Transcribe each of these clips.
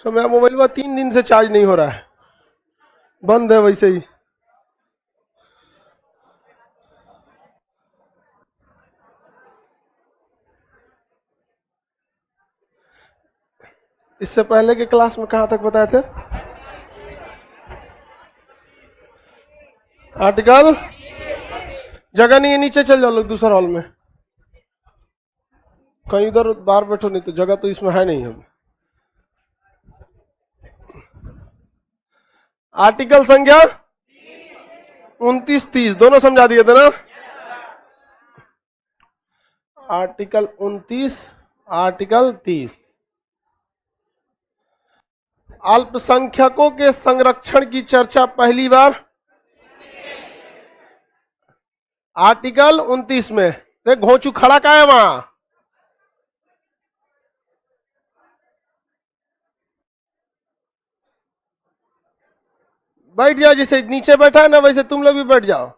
सो मेरा मोबाइल हुआ 3 दिन से चार्ज नहीं हो रहा है, बंद है वैसे ही। इससे पहले के क्लास में कहाँ तक बताए थे? आर्टिकल, जगह नहीं है, नीचे चल जाओ लोग दूसरा हॉल में, कहीं उधर बाहर बैठो, नहीं तो जगह तो इसमें है नहीं। हम आर्टिकल संख्या 29-30 दोनों समझा दिए थे ना? Article 29, article 30। अल्पसंख्यकों के संरक्षण की चर्चा पहली बार आर्टिकल 29 में। रे घोंचू खड़ा का है वहां? बैठ जाओ, जैसे नीचे बैठा है ना वैसे तुम लोग भी बैठ जाओ,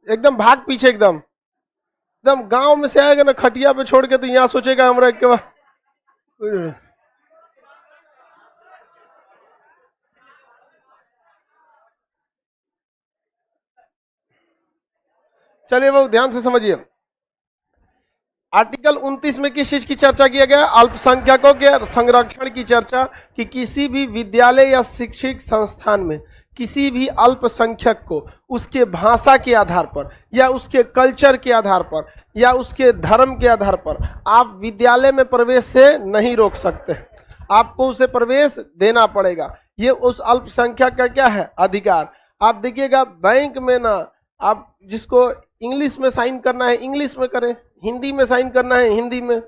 एकदम भाग पीछे, एकदम एकदम गांव में से आएगा ना खटिया पे छोड़ के, तो यहां सोचेगा हमरा के बाद। चलिए वो ध्यान से समझिए। आर्टिकल 29 में किस चीज की चर्चा किया गया? अल्पसंख्यकों के संरक्षण की चर्चा, कि किसी भी विद्यालय या शैक्षिक संस्थान में किसी भी अल्पसंख्यक को उसके भाषा के आधार पर या उसके कल्चर के आधार पर या उसके धर्म के आधार पर आप विद्यालय में प्रवेश से नहीं रोक सकते, आपको उसे प्रवेश देना पड़ेगा। ये उस अल्पसंख्यक का क्या है? अधिकार। आप देखिएगा बैंक में ना, आप जिसको इंग्लिश में साइन करना है इंग्लिश में करें, हिंदी में साइन करना है हिंदी में।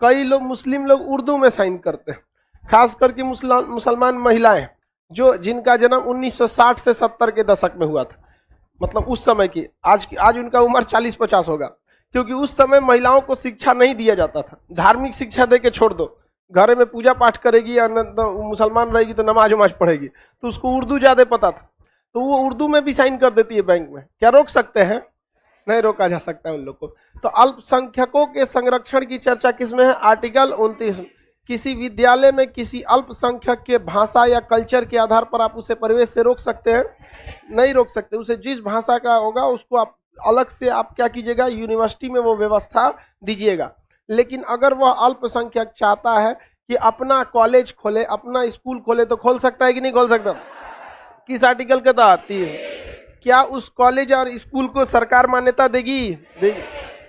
कई लोग मुस्लिम लोग उर्दू में साइन करते हैं, खास करके मुसलमान महिलाएं जो जिनका जन्म 1960 से 70 के दशक में हुआ था, मतलब उस समय की, आज उनका उम्र 40-50 होगा, क्योंकि उस समय महिलाओं को शिक्षा नहीं दिया जाता था। धार्मिक शिक्षा दे के छोड़ दो, घर में पूजा पाठ करेगी या मुसलमान रहेगी तो नमाज उमाज पढ़ेगी, तो उसको उर्दू ज्यादा पता था, तो वो उर्दू में भी साइन कर देती है बैंक में। क्या रोक सकते हैं? नहीं रोका जा सकता है उन लोग को। तो अल्पसंख्यकों के संरक्षण की चर्चा किसमें है? आर्टिकल 29। किसी विद्यालय में किसी अल्पसंख्यक के भाषा या कल्चर के आधार पर आप उसे प्रवेश से रोक सकते हैं? नहीं रोक सकते। उसे जिस भाषा का होगा उसको आप अलग से आप क्या कीजिएगा, यूनिवर्सिटी में वो व्यवस्था दीजिएगा। लेकिन अगर वह अल्पसंख्यक चाहता है कि अपना कॉलेज खोले, अपना स्कूल खोले, तो खोल सकता है कि नहीं खोल सकता? किस आर्टिकल के तहत? क्या उस कॉलेज और स्कूल को सरकार मान्यता देगी? देगी।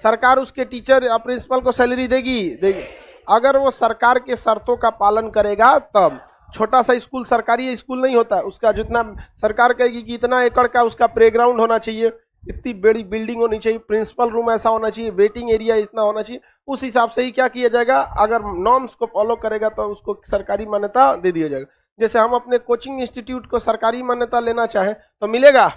सरकार उसके टीचर या प्रिंसिपल को सैलरी देगी? देगी। अगर वो सरकार के शर्तों का पालन करेगा तब। छोटा सा स्कूल सरकारी स्कूल नहीं होता, उसका जितना सरकार कहेगी कि इतना एकड़ का उसका प्लेग्राउंड होना चाहिए, इतनी बड़ी बिल्डिंग होनी चाहिए, प्रिंसिपल रूम ऐसा होना चाहिए, वेटिंग एरिया इतना होना चाहिए, उस हिसाब से ही क्या किया जाएगा, अगर नॉर्म्स को फॉलो करेगा तो उसको सरकारी मान्यता दे दिया जाएगा। जैसे हम अपने कोचिंग इंस्टीट्यूट को सरकारी मान्यता लेना चाहें तो मिलेगा?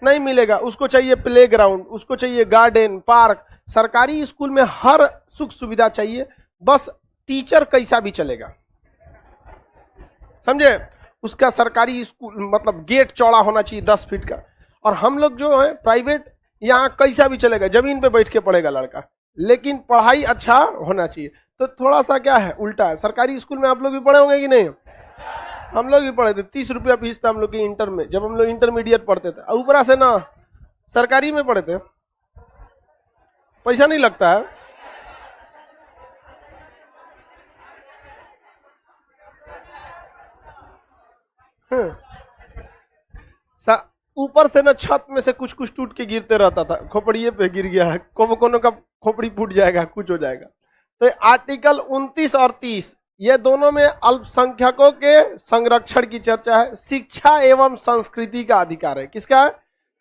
नहीं मिलेगा। उसको चाहिए प्लेग्राउंड, उसको चाहिए गार्डन, पार्क। सरकारी स्कूल में हर सुख सुविधा चाहिए, बस टीचर कैसा भी चलेगा, समझे? उसका सरकारी स्कूल मतलब गेट चौड़ा होना चाहिए 10 फीट का। और हम लोग जो है प्राइवेट, यहाँ कैसा भी चलेगा, जमीन पे बैठ के पढ़ेगा लड़का, लेकिन पढ़ाई अच्छा होना चाहिए। तो थोड़ा सा क्या है, उल्टा है। सरकारी स्कूल में आप लोग भी पढ़े होंगे कि नहीं? हम लोग भी पढ़े थे, 30 रुपया फीस था हम लोग की इंटर में, जब हम लोग इंटरमीडिएट पढ़ते थे। ऊपरा से ना सरकारी में पढ़े थे, पैसा नहीं लगता है। ऊपर से ना छत में से कुछ कुछ टूट के गिरते रहता था, खोपड़िए पे गिर गया है, कोनो का खोपड़ी फूट जाएगा, कुछ हो जाएगा। तो आर्टिकल 29 और 30 ये दोनों में अल्पसंख्यकों के संरक्षण की चर्चा है। शिक्षा एवं संस्कृति का अधिकार है। किसका है?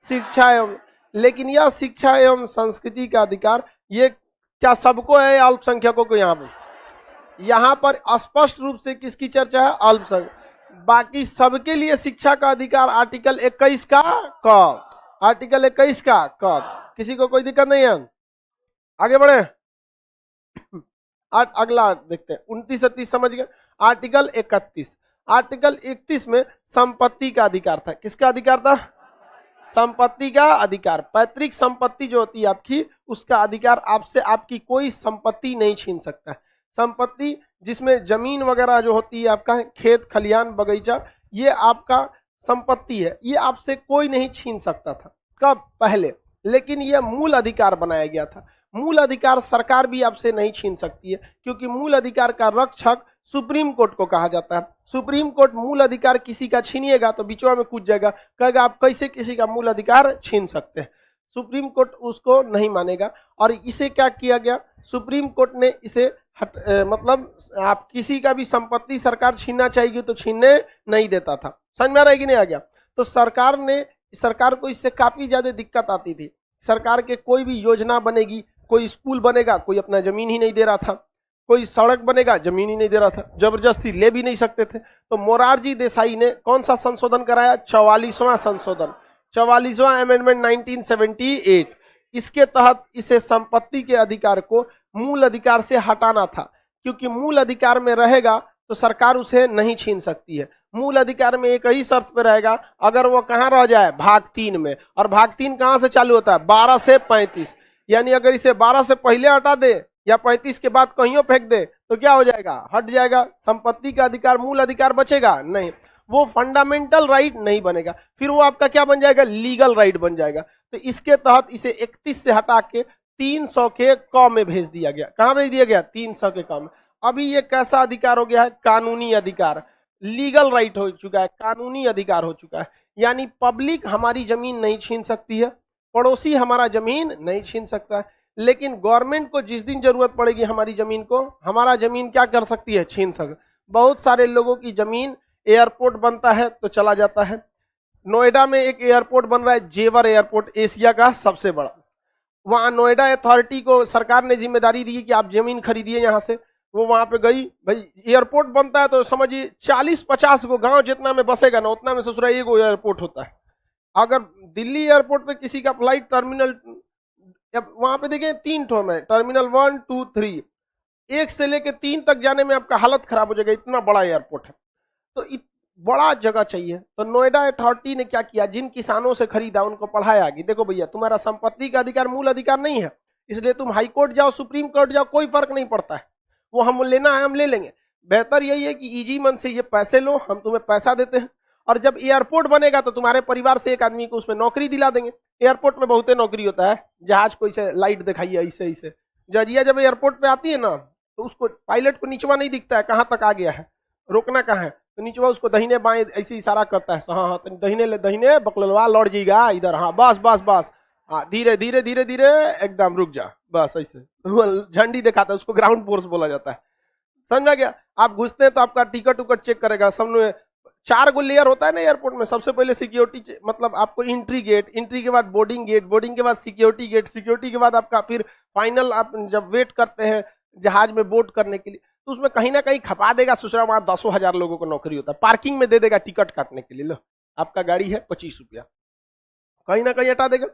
शिक्षा एवं। लेकिन यह शिक्षा एवं संस्कृति का अधिकार ये क्या सबको है, अल्पसंख्यकों को? यहाँ पर स्पष्ट रूप से किसकी चर्चा है? अल्पसंख्यक। बाकी सबके लिए शिक्षा का अधिकार आर्टिकल 21 का कब? आर्टिकल 21 का कब? किसी को कोई दिक्कत नहीं है? आगे बढ़े, अगला देखते हैं। 29 और 30 समझ गए। आर्टिकल 31। आर्टिकल 31 में संपत्ति का अधिकार था। किसका अधिकार था? संपत्ति का अधिकार। पैतृक संपत्ति जो होती है आपकी, उसका अधिकार आपसे आपकी कोई संपत्ति नहीं छीन सकता। संपत्ति जिसमें जमीन वगैरह जो होती है आपका खेत खलियान बगीचा, ये आपका संपत्ति है, ये आपसे कोई नहीं छीन सकता था। कब? पहले। लेकिन यह मूल अधिकार बनाया गया था। मूल अधिकार सरकार भी आपसे नहीं छीन सकती है, क्योंकि मूल अधिकार का रक्षक सुप्रीम कोर्ट को कहा जाता है। सुप्रीम कोर्ट मूल अधिकार किसी का छीनिएगा तो बीचवा में कूद जाएगा, कहेगा आप कैसे किसी का मूल अधिकार छीन सकते हैं। सुप्रीम कोर्ट उसको नहीं मानेगा। और इसे क्या किया गया, सुप्रीम कोर्ट ने इसे मतलब आप किसी का भी संपत्ति सरकार छीनना चाहेगी तो छीनने नहीं देता था। समझ में आ रहा है कि नहीं आ गया? तो सरकार को इससे काफी ज्यादा दिक्कत आती थी। सरकार के कोई भी योजना बनेगी, कोई स्कूल बनेगा, कोई अपना जमीन ही नहीं दे रहा था, कोई सड़क बनेगा, जमीन ही नहीं दे रहा था, जबरदस्ती ले भी नहीं सकते थे। तो मोरारजी देसाई ने कौन सा संशोधन कराया? 44वां संशोधन, 44वां अमेंडमेंट 1978। इसके तहत इसे संपत्ति के अधिकार को मूल अधिकार से हटाना था, क्योंकि मूल अधिकार में रहेगा तो सरकार उसे नहीं छीन सकती है। मूल अधिकार में एक ही शर्त पे रहेगा, अगर वो कहां रह जाए? भाग 3 में। और भाग 3 कहां से चालू होता है? 12 से 35। यानी अगर इसे 12 से पहले हटा दे या 35 के बाद कहीं फेंक दे तो क्या हो जाएगा? हट जाएगा। संपत्ति का अधिकार, मूल अधिकार बचेगा नहीं, वो फंडामेंटल राइट नहीं बनेगा, फिर वो आपका क्या बन जाएगा? लीगल राइट बन जाएगा। तो इसके तहत इसे 31 से हटा के 300 के क में भेज दिया गया। कहां भेज दिया गया? 300 के क में। अभी ये कैसा अधिकार हो गया है? कानूनी अधिकार, लीगल राइट हो चुका है, कानूनी अधिकार हो चुका है। यानी पब्लिक हमारी जमीन नहीं छीन सकती है, पड़ोसी हमारा जमीन नहीं छीन सकता है, लेकिन गवर्नमेंट को जिस दिन जरूरत पड़ेगी हमारी जमीन को, हमारा जमीन क्या कर सकती है? छीन सकती। बहुत सारे लोगों की जमीन, एयरपोर्ट बनता है तो चला जाता है। नोएडा में एक एयरपोर्ट बन रहा है, जेवर एयरपोर्ट, एशिया का सबसे बड़ा। वहां नोएडा अथॉरिटी को सरकार ने जिम्मेदारी दी कि आप जमीन खरीदिए यहां से। वो वहां पे गई, भाई एयरपोर्ट बनता है तो समझिए 40-50 गो गांव जितना में बसेगा ना, उतना में ससुरा एगो एयरपोर्ट होता है। अगर दिल्ली एयरपोर्ट पे किसी का फ्लाइट टर्मिनल, वहां पे देखिए 3 ठो में, टर्मिनल 1, 2, 3, 1 से लेके 3 तक जाने में आपका हालत खराब हो जाएगा, इतना बड़ा एयरपोर्ट है। तो बड़ा जगह चाहिए। तो नोएडा अथॉरिटी ने क्या किया, जिन किसानों से खरीदा उनको पढ़ाया कि देखो भैया तुम्हारा संपत्ति का अधिकार मूल अधिकार नहीं है, इसलिए तुम हाई कोर्ट जाओ, सुप्रीम कोर्ट जाओ, कोई फर्क नहीं पड़ता है, वो हम लेना है हम ले लेंगे। बेहतर यही है कि इजी मन से ये पैसे लो, हम तुम्हें पैसा देते हैं, और जब एयरपोर्ट बनेगा तो तुम्हारे परिवार से एक आदमी को उसमें नौकरी दिला देंगे। एयरपोर्ट में बहुत नौकरी होता है, जहाज को इसे लाइट दिखाइए ऐसे ऐसे, जजिया जब एयरपोर्ट पे आती है ना तो उसको पायलट को नीचवा नहीं दिखता है कहां तक आ गया है, रोकना कहाँ है, तो नीचवा उसको दहीने बाएं ऐसे इशारा करता है, हाँ हाँ दहीने ले, दहीने बकलवा लौट जाएगा इधर, हाँ बस बस बस, हाँ धीरे धीरे धीरे धीरे एकदम रुक जा, बस ऐसे झंडी दिखाता है, उसको ग्राउंड फोर्स बोला जाता है। समझा गया? आप घुसते हैं तो आपका टिकट उकट चेक करेगा, सब 4 गो लेयर होता है ना एयरपोर्ट में। सबसे पहले सिक्योरिटी, मतलब आपको एंट्री गेट, एंट्री के बाद बोर्डिंग गेट, बोर्डिंग के बाद सिक्योरिटी गेट, सिक्योरिटी के बाद आपका फिर फाइनल, आप जब वेट करते हैं जहाज में बोर्ड करने के लिए, तो उसमें कहीं ना कहीं खपा देगा सुसरा, वहां 10,000 लोगों को नौकरी होता है। पार्किंग में दे देगा टिकट काटने के लिए, लो आपका गाड़ी है 25 रुपया, कहीं ना कहीं हटा देगा।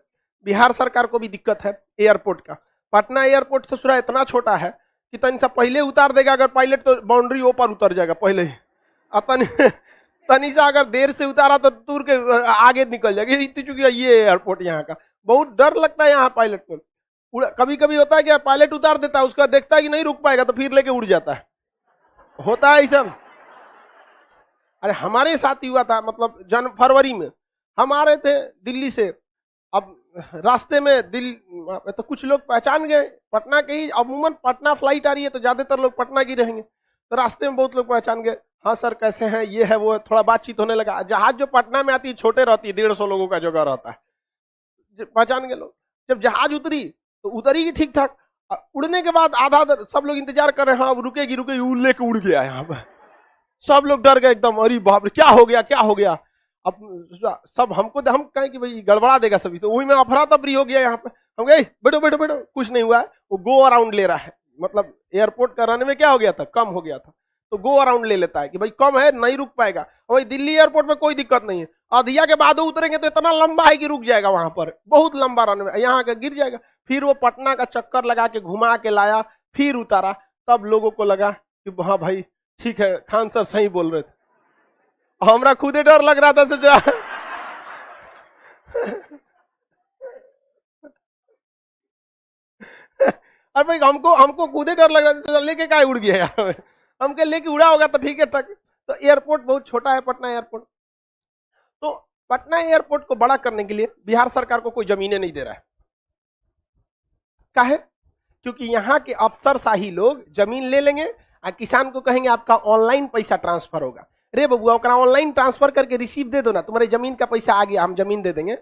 बिहार सरकार को भी दिक्कत है एयरपोर्ट का। पटना एयरपोर्ट ससुरा इतना छोटा है कि तन सा पहले उतार देगा, अगर पायलट तो बाउंड्री ऊपर उतर जाएगा पहले ही, तनी सा अगर देर से उतारा तो दूर के आगे निकल जाएगी, इतनी चुकी है ये एयरपोर्ट यहाँ का। बहुत डर लगता है यहाँ पायलट को। कभी कभी होता है कि पायलट उतार देता है, उसका देखता है कि नहीं रुक पाएगा तो फिर लेके उड़ जाता है, होता है सब। अरे हमारे साथ ही हुआ था, मतलब फरवरी में हम आ रहे थे दिल्ली से, अब रास्ते में तो कुछ लोग पहचान गए पटना के ही, अमूमन पटना फ्लाइट आ रही है तो ज्यादातर लोग पटना की रहेंगे, तो रास्ते में बहुत लोग पहचान गए, हाँ सर कैसे हैं, ये है वो है, थोड़ा बातचीत होने लगा। जहाज जो पटना में आती है छोटे रहती है, 150 लोगों का जगह रहता है, पहचान गए लोग। जब जहाज उतरी तो उतरी ठीक ठाक, उड़ने के बाद आधा सब लोग इंतजार कर रहे हैं, हाँ रुकेगी रुकेगी, उड़ लेके उड़ गया यहाँ पर। सब लोग डर गए एकदम, अरे बाप रे क्या हो गया क्या हो गया। अब सब हम कहें कि भाई गड़बड़ा देगा सभी, तो वही में अफरा तफरी हो गया यहाँ पे। हम गए बैठो बैठो बैठो, कुछ नहीं हुआ है, वो गो अराउंड ले रहा है, मतलब एयरपोर्ट का रनवे क्या हो गया था, कम हो गया था, तो गो अराउंड ले लेता है कि भाई कम है नहीं रुक पाएगा। और भाई दिल्ली एयरपोर्ट में कोई दिक्कत नहीं है, अधिया के बाद उतरेंगे तो इतना लंबा है कि रुक जाएगा, वहां पर बहुत लंबा रनवे, यहाँ का गिर जाएगा। फिर वो पटना का चक्कर लगा के घुमा के लाया, फिर उतारा, तब लोगों को लगा कि हाँ भाई ठीक है खान सर सही बोल रहे थे। हमरा खुदे डर लग रहा था सोचा अरे भाई हमको खुदे डर लग रहा था, लेके क्या उड़ गया यार। हम कह लेके उड़ा होगा तो ठीक है ट्रक। तो एयरपोर्ट बहुत छोटा है पटना एयरपोर्ट। तो पटना एयरपोर्ट को बड़ा करने के लिए बिहार सरकार को कोई जमीनें नहीं दे रहा है। काहे? क्योंकि यहाँ के अफसरशाही लोग जमीन ले लेंगे और किसान को कहेंगे आपका ऑनलाइन पैसा ट्रांसफर होगा। रे बबुआ ओकरा ऑनलाइन ट्रांसफर करके रिसीव दे दो ना, तुम्हारे जमीन का पैसा आ गया, हम जमीन दे देंगे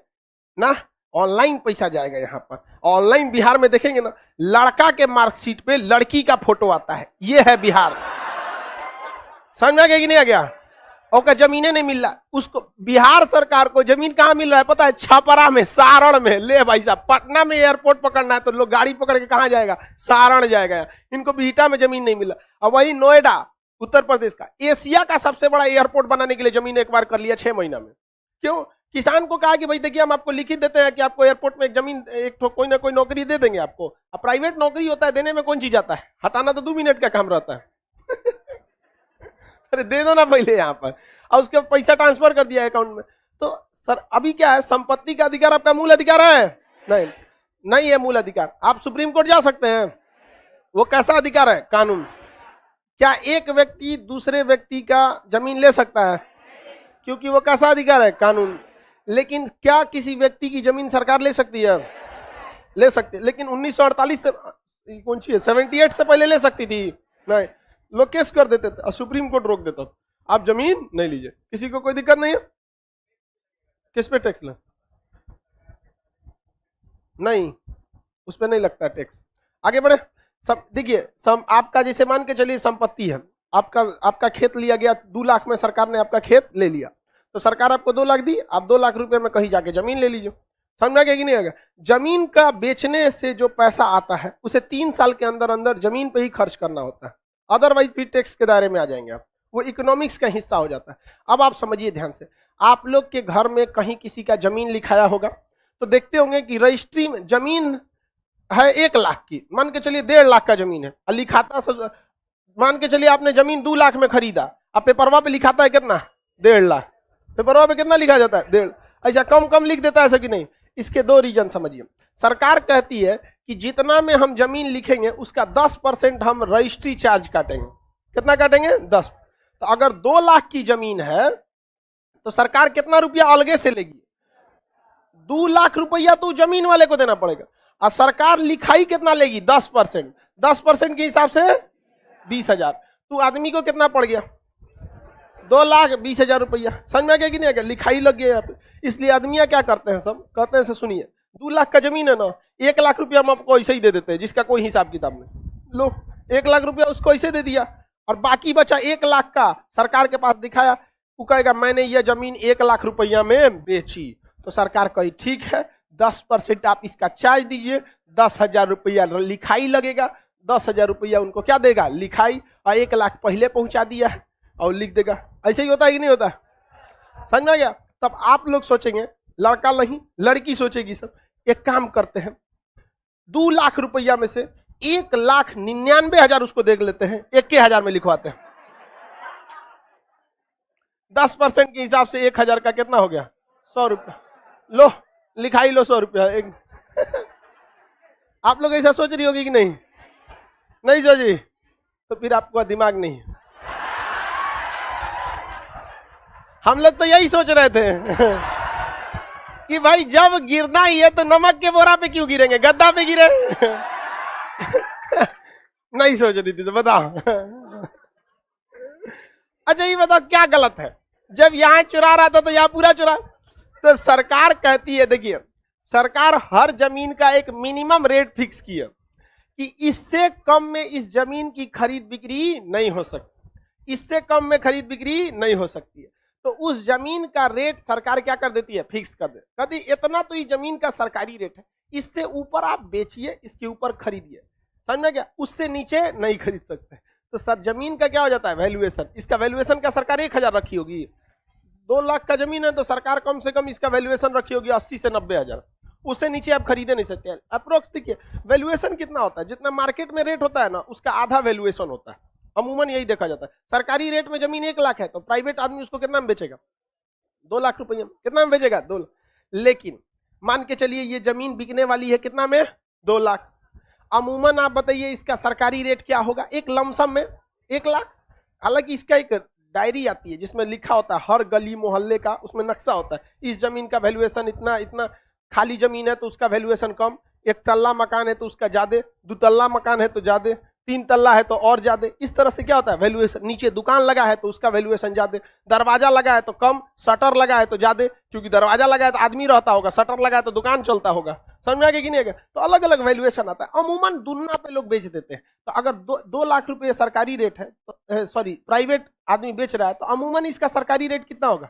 ना। ऑनलाइन पैसा जाएगा यहाँ पर। ऑनलाइन बिहार में देखेंगे ना, लड़का के मार्कशीट पे लड़की का फोटो आता है। ये है बिहार। समझ में आ गया कि नहीं आ गया? और जमीनें नहीं मिल रहा उसको। बिहार सरकार को जमीन कहां मिल रहा है पता है? छपरा में, सारण में। ले भाई साहब, पटना में एयरपोर्ट पकड़ना है तो लोग गाड़ी पकड़ के कहां जाएगा? सारण जाएगा। इनको बिहटा में जमीन नहीं मिला। अब वही नोएडा उत्तर प्रदेश का एशिया का सबसे बड़ा एयरपोर्ट बनाने के लिए जमीन एक बार कर लिया 6 महीना में। क्यों? किसान को कहा कि भाई देखिए हम आपको लिखित देते हैं कि आपको एयरपोर्ट में एक जमीन, एक कोई ना कोई नौकरी दे देंगे आपको। अब प्राइवेट नौकरी होता है, देने में कौन चीज आता है? हटाना तो 2 मिनट का काम रहता है। अरे दे दो ना पहले यहाँ पर, और उसके पैसा ट्रांसफर कर दिया अकाउंट में। तो सर अभी क्या है, संपत्ति का अधिकार आपका मूल अधिकार है? नहीं, नहीं है मूल अधिकार। आप सुप्रीम कोर्ट जा सकते हैं। वो कैसा अधिकार है? कानून। क्या एक व्यक्ति दूसरे व्यक्ति का जमीन ले सकता है? क्योंकि वो कैसा अधिकार है? कानून। लेकिन क्या किसी व्यक्ति की जमीन सरकार ले सकती है? ले सकती है। लेकिन 1948 से, कौन सी है, 78 से पहले ले सकती थी? नहीं, लोग केस कर देते थे और सुप्रीम कोर्ट रोक देता। आप जमीन नहीं लीजिए, किसी को कोई दिक्कत नहीं है। किस पे टैक्स ले? नहीं, उस पे नहीं लगता टैक्स। आगे बढ़े। सब देखिए, आपका जैसे मान के चलिए संपत्ति है, आपका खेत लिया गया 2 लाख में, सरकार ने आपका खेत ले लिया, तो सरकार आपको 2 लाख दी, आप 2 लाख रुपए में कहीं जाके जमीन ले लीजिए। समझा गया कि नहीं आएगा? जमीन का बेचने से जो पैसा आता है उसे 3 साल के अंदर अंदर जमीन पे ही खर्च करना होता है, अदरवाइज फिर टैक्स के दायरे में आ जाएंगे आप। वो इकोनॉमिक्स का हिस्सा हो जाता है। अब आप समझिए ध्यान से, आप लोग के घर में कहीं किसी का जमीन लिखाया होगा तो देखते होंगे कि रजिस्ट्री में जमीन है 1 लाख की, मान के चलिए 1.5 लाख का जमीन है, और लिखाता मान के चलिए आपने जमीन 2 लाख में खरीदा, अब पेपरवा पे लिखाता है कितना? 1.5 लाख। पेपरवा पे कितना लिखा जाता है? 1.5। ऐसा कम कम लिख देता है ऐसा कि नहीं? इसके 2 रीजन समझिए। सरकार कहती है कि जितना में हम जमीन लिखेंगे उसका 10% हम रजिस्ट्री चार्ज काटेंगे। कितना काटेंगे? 10। तो अगर 2 लाख की जमीन है तो सरकार कितना रुपया अलगे से लेगी? 2 लाख रुपया तो जमीन वाले को देना पड़ेगा, और सरकार लिखाई कितना लेगी? 10%। 10% के हिसाब से 20,000। तो आदमी को कितना पड़ गया? 2,20,000 रुपया। समझ में आ गया कि नहीं आ गया? लिखाई लग गया यहाँ पे। इसलिए आदमियां क्या करते हैं, सब कहते हैं से सुनिए, 2 लाख का जमीन है ना, 1 लाख रुपया हम आपको ऐसे ही दे देते हैं, जिसका कोई हिसाब किताब नहीं। लो 1 लाख रुपया उसको ऐसे दे दिया, और बाकी बचा 1 लाख का सरकार के पास दिखाया। वो कहेगा मैंने यह जमीन 1 लाख रुपया में बेची। तो सरकार कही ठीक है, 10% आप इसका चार्ज दीजिए, 10,000 रुपया लिखाई लगेगा। 10,000 रुपया उनको क्या देगा? लिखाई। और 1 लाख पहले पहुंचा दिया है और लिख देगा। ऐसे ही होता है कि नहीं होता? समझ में आ गया? तब आप लोग सोचेंगे, लड़का नहीं लड़की सोचेगी, सब एक काम करते हैं, 2 लाख रुपया में से 1,99,000 उसको देख लेते हैं, 1,000 में लिखवाते हैं। 10% के हिसाब से 1,000 का कितना हो गया? 100 रुपया। लो लिखाई लो 100 रुपया। आप लोग ऐसा सोच रही होगी कि नहीं? नहीं सोची तो फिर आपका दिमाग नहीं है। हम लोग तो यही सोच रहे थे कि भाई जब गिरना ही है तो नमक के बोरा पे क्यों गिरेंगे, गद्दा पे गिरे। नहीं सोच रही थी तो बताओ। अच्छा ये बताओ क्या गलत है? जब यहां चुरा रहा था तो यहां पूरा चुरा। तो सरकार कहती है, देखिए सरकार हर जमीन का एक मिनिमम रेट फिक्स की है कि इससे कम में इस जमीन की खरीद बिक्री नहीं हो सकती, इससे कम में खरीद बिक्री नहीं हो सकती है। तो उस जमीन का रेट सरकार क्या कर देती है? फिक्स कर दे, कहती इतना तो ये जमीन का सरकारी रेट है, इससे ऊपर आप बेचिए, इसके ऊपर खरीदिए। समझ में क्या? उससे नीचे नहीं खरीद सकते। तो सर जमीन का क्या हो जाता है? वैल्यूएशन। इसका वैल्यूएशन का सरकार 1,000 रखी होगी। 2 लाख का जमीन है तो सरकार कम से कम इसका वैल्यूएशन रखी होगी 80 से 90,000। उससे नीचे आप खरीदे नहीं सकते। अप्रोक्स देखिए वैल्यूएशन कितना होता है, जितना मार्केट में रेट होता है ना उसका आधा वैल्यूएशन होता है। अमूमन यही देखा जाता है। सरकारी रेट में जमीन 1 लाख है तो प्राइवेट आदमी उसको कितना में बेचेगा? 2 लाख रुपये में। कितना में बेचेगा? 2 लाख। लेकिन मान के चलिए ये जमीन बिकने वाली है कितना में? 2 लाख। अमूमन आप बताइए इसका सरकारी रेट क्या होगा? एक लमसम में 1 लाख। हालांकि इसका एक डायरी आती है जिसमें लिखा होता है हर गली मोहल्ले का, उसमें नक्शा होता है, इस जमीन का वैल्यूएशन इतना इतना, खाली जमीन है तो उसका वैल्यूएशन कम, एक तल्ला मकान है तो उसका ज्यादा, दो तल्ला मकान है तो ज्यादा, तीन तल्ला है तो और ज्यादा। इस तरह से क्या होता है वैल्यूएशन, नीचे दुकान लगा है तो उसका वैल्यूएशन ज्यादा, दरवाजा लगा है तो कम, शटर लगा है तो ज्यादा, क्योंकि दरवाजा लगा है तो आदमी रहता होगा, शटर लगा है तो दुकान चलता होगा, समझ में आ गया कि नहीं आएगा? तो अलग अलग वैल्यूएशन आता है, अमूमन दुन्ना पे लोग बेच देते हैं। तो अगर 2 लाख रुपए सरकारी रेट है तो सॉरी प्राइवेट आदमी बेच रहा है तो अमूमन इसका सरकारी रेट कितना होगा,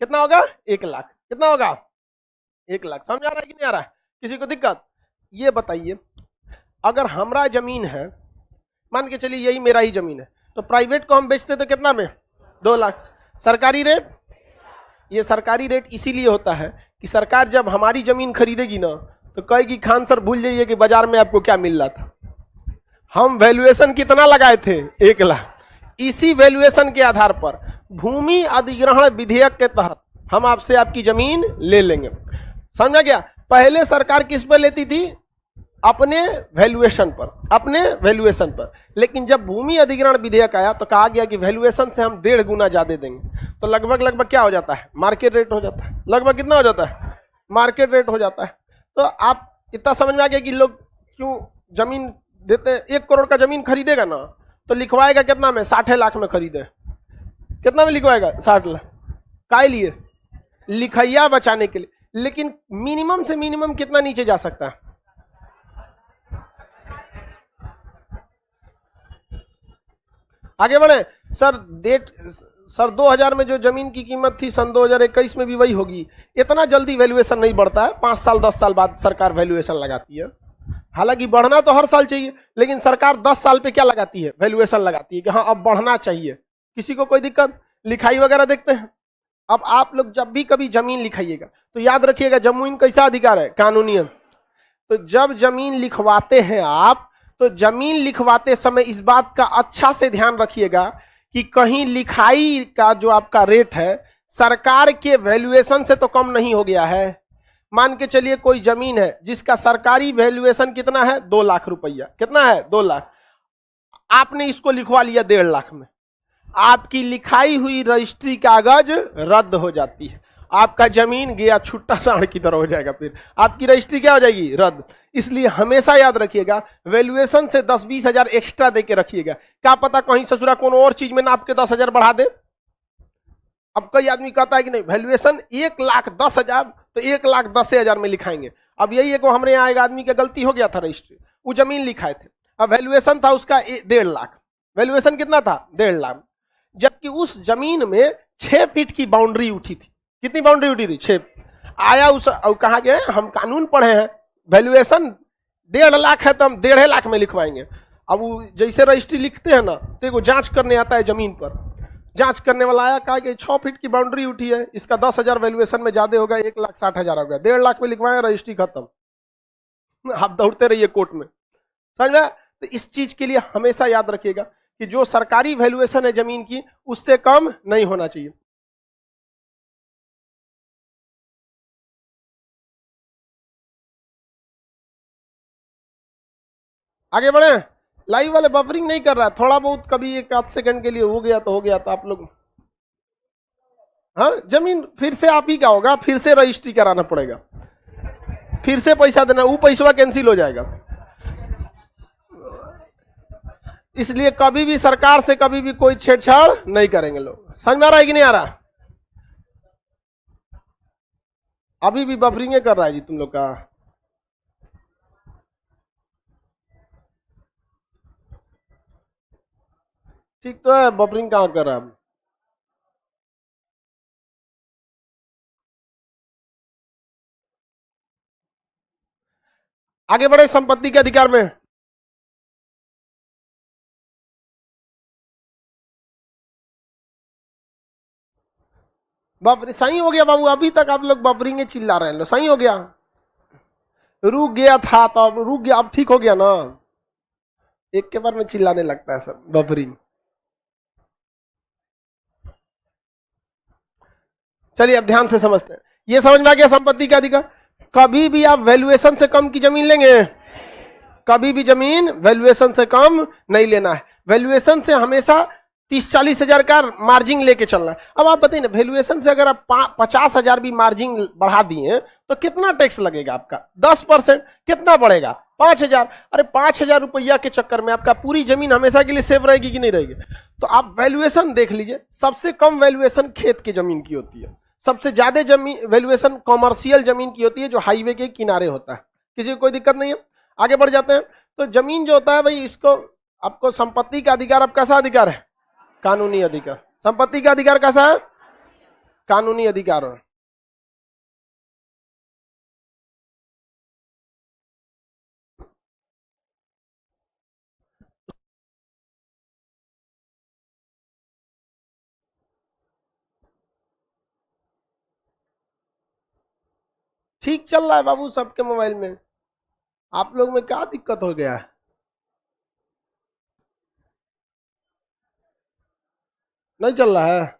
कितना होगा 1 लाख, कितना होगा 1 लाख। समझ आ रहा है कि नहीं आ रहा है? किसी को दिक्कत? ये बताइए अगर हमारा जमीन है, मान के चलिए यही मेरा ही जमीन है, तो प्राइवेट को हम बेचते तो कितना में 2 लाख, सरकारी रेट, ये सरकारी रेट इसीलिए होता है कि सरकार जब हमारी जमीन खरीदेगी ना तो कहेगी खान सर भूल जाइए कि बाजार में आपको क्या मिल रहा था, हम वैल्यूएशन कितना लगाए थे 1 लाख, इसी वैल्यूएशन के आधार पर भूमि अधिग्रहण विधेयक के तहत हम आपसे आपकी जमीन ले लेंगे। समझा गया? पहले सरकार किस पर लेती थी, अपने वैल्यूएशन पर, अपने वैल्यूएशन पर, लेकिन जब भूमि अधिग्रहण विधेयक आया तो कहा गया कि वैल्यूएशन से हम 1.5 गुना ज्यादा देंगे, तो लगभग क्या हो जाता है, मार्केट रेट हो जाता है, लगभग कितना हो जाता है, मार्केट रेट हो जाता है। तो आप इतना समझ में आ गया कि लोग क्यों जमीन देते हैं। 1 करोड़ का जमीन खरीदेगा ना तो लिखवाएगा कितना में, 60 लाख में खरीदे, कितना में लिखवाएगा 60 लाख, काय लिए, लिखैया बचाने के लिए। लेकिन मिनिमम से मिनिमम कितना नीचे जा सकता है, आगे बढ़े सर। सर 2000 में जो जमीन की कीमत थी सन 2021 में भी वही होगी। इतना जल्दी वैल्यूएशन नहीं बढ़ता है, 5 साल 10 साल बाद सरकार वैल्यूएशन लगाती है। हालांकि बढ़ना तो हर साल चाहिए, लेकिन सरकार 10 साल पे क्या लगाती है, वैल्यूएशन लगाती है कि हाँ अब बढ़ना चाहिए। किसी को कोई दिक्कत? लिखाई वगैरह देखते हैं। अब आप लोग जब भी कभी जमीन लिखाइएगा तो याद रखिएगा जमीन कैसा अधिकार है, कानूनी है। तो जब जमीन लिखवाते हैं आप, तो जमीन लिखवाते समय इस बात का अच्छा से ध्यान रखिएगा कि कहीं लिखाई का जो आपका रेट है सरकार के वैल्यूएशन से तो कम नहीं हो गया है। मान के चलिए कोई जमीन है जिसका सरकारी वैल्यूएशन कितना है, 2 लाख रुपया, कितना है 2 लाख, आपने इसको लिखवा लिया 1.5 लाख में, आपकी लिखाई हुई रजिस्ट्री कागज रद्द हो जाती है, आपका जमीन गया छुट्टा साढ़ की तरह हो जाएगा, फिर आपकी रजिस्ट्री क्या हो जाएगी, रद्द। इसलिए हमेशा याद रखिएगा वैल्यूएशन से 10-20 हजार एक्स्ट्रा देके रखिएगा, क्या पता कहीं ससुरा कोनो और चीज में ना आपके 10 हजार बढ़ा दे। अब कई आदमी कहता है कि नहीं वैल्यूएशन 1,10,000 तो 1,10,000 में लिखाएंगे। अब यही एक हमारे यहाँ एक आदमी का गलती हो गया था, रजिस्ट्री वो जमीन लिखाए थे, अब वैल्यूएशन था उसका 1.5 लाख, वैल्यूएशन कितना था 1.5 लाख, जबकि उस जमीन में 6 फीट की बाउंड्री उठी थी। कितनी बाउंड्री उठी थी, 6। आया उस कहा गया हम कानून पढ़े हैं, वैल्यूएशन 1.5 लाख है तो हम 1.5 लाख में लिखवाएंगे। अब वो जैसे रजिस्ट्री लिखते हैं ना तो वो जांच करने आता है जमीन पर, जांच करने वाला आया कहा कि 6 फीट की बाउंड्री उठी है, इसका 10,000 वैल्यूएशन में ज्यादा होगा, 1,60,000 हो गया, 1.5 लाख में लिखवाया, रजिस्ट्री खत्म। आप दौड़ते रहिए कोर्ट में, समझ में? तो इस चीज के लिए हमेशा याद रखिएगा कि जो सरकारी वैल्यूएशन है जमीन की उससे कम नहीं होना चाहिए। आगे बढ़े। लाइव वाले बफरिंग नहीं कर रहा, थोड़ा बहुत कभी 1 आध सेकंड के लिए हो गया तो हो गया, तो आप लोग हाँ जमीन फिर से आप ही का होगा, फिर से रजिस्ट्री कराना पड़ेगा, फिर से पैसा देना, वो पैसा कैंसिल हो जाएगा। इसलिए कभी भी सरकार से कभी भी कोई छेड़छाड़ नहीं करेंगे लोग। समझ में आ रहा है कि नहीं आ रहा? अभी भी बफरिंग कर रहा है जी तुम लोग का। ठीक तो है, बफरिंग कहां कर रहा है? आगे बढ़े संपत्ति के अधिकार में। सही हो गया बाबू, अभी तक आप लोग बफरिंग चिल्ला रहे हैं, सही हो गया, रुक गया था तो अब रुक गया, अब ठीक हो गया ना। एक के बार में चिल्लाने लगता है सब बफरिंग। चलिए अब ध्यान से समझते हैं, ये समझ में आ गया संपत्ति का अधिकार। कभी भी आप वैल्यूएशन से कम की जमीन लेंगे, कभी भी जमीन वैल्यूएशन से कम नहीं लेना है। वैल्यूएशन से हमेशा 30-40 हजार का मार्जिन लेके चलना है। अब आप बताइए ना, वैल्यूएशन से अगर आप 50,000 भी मार्जिन बढ़ा दिए तो कितना टैक्स लगेगा आपका? 10%। कितना बढ़ेगा? 5,000। अरे 5,000 रुपया के चक्कर में आपका पूरी जमीन हमेशा के लिए सेव रहेगी कि नहीं रहेगी? तो आप वैल्यूएशन देख लीजिए, सबसे कम वैल्यूएशन खेत की जमीन की होती है, सबसे ज्यादा जमीन वैल्यूएशन कॉमर्शियल जमीन की होती है जो हाईवे के किनारे होता है। किसी को कोई दिक्कत नहीं है, आगे बढ़ जाते हैं। तो जमीन जो होता है भाई, इसको आपको संपत्ति का अधिकार, अब कैसा अधिकार है? कानूनी अधिकार। संपत्ति का अधिकार कैसा है? कानूनी अधिकार है। ठीक चल रहा है बाबू सबके मोबाइल में, आप लोग में क्या दिक्कत हो गया है? नहीं चल रहा है?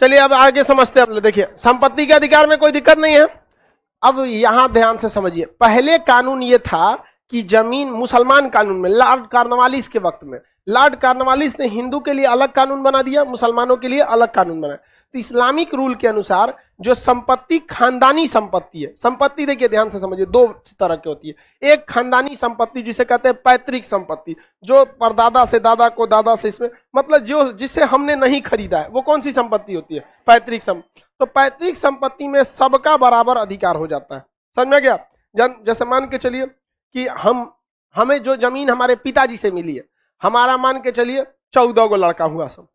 चलिए अब आगे समझते हैं। देखिए, संपत्ति के अधिकार में कोई दिक्कत नहीं है। अब यहां ध्यान से समझिए, पहले कानून ये था कि जमीन, मुसलमान कानून में, लॉर्ड कॉर्नवालिस के वक्त में, लॉर्ड कॉर्नवालिस ने हिंदू के लिए अलग कानून बना दिया, मुसलमानों के लिए अलग कानून बनाया। तो इस्लामिक रूल के अनुसार जो संपत्ति खानदानी संपत्ति है, संपत्ति देखिए ध्यान से समझिए, दो तरह की होती है। एक खानदानी संपत्ति जिसे कहते हैं पैतृक संपत्ति, जो परदादा से दादा को, दादा से इसमें, मतलब जो जिसे हमने नहीं खरीदा है, वो कौन सी संपत्ति होती है? पैतृक संपत्ति। तो पैतृक संपत्ति में सबका बराबर अधिकार हो जाता है। समझ में गया? जैसे मान के चलिए कि हमें जो जमीन हमारे पिताजी से मिली है, हमारा मान के चलिए 14 गो लड़का हुआ सब,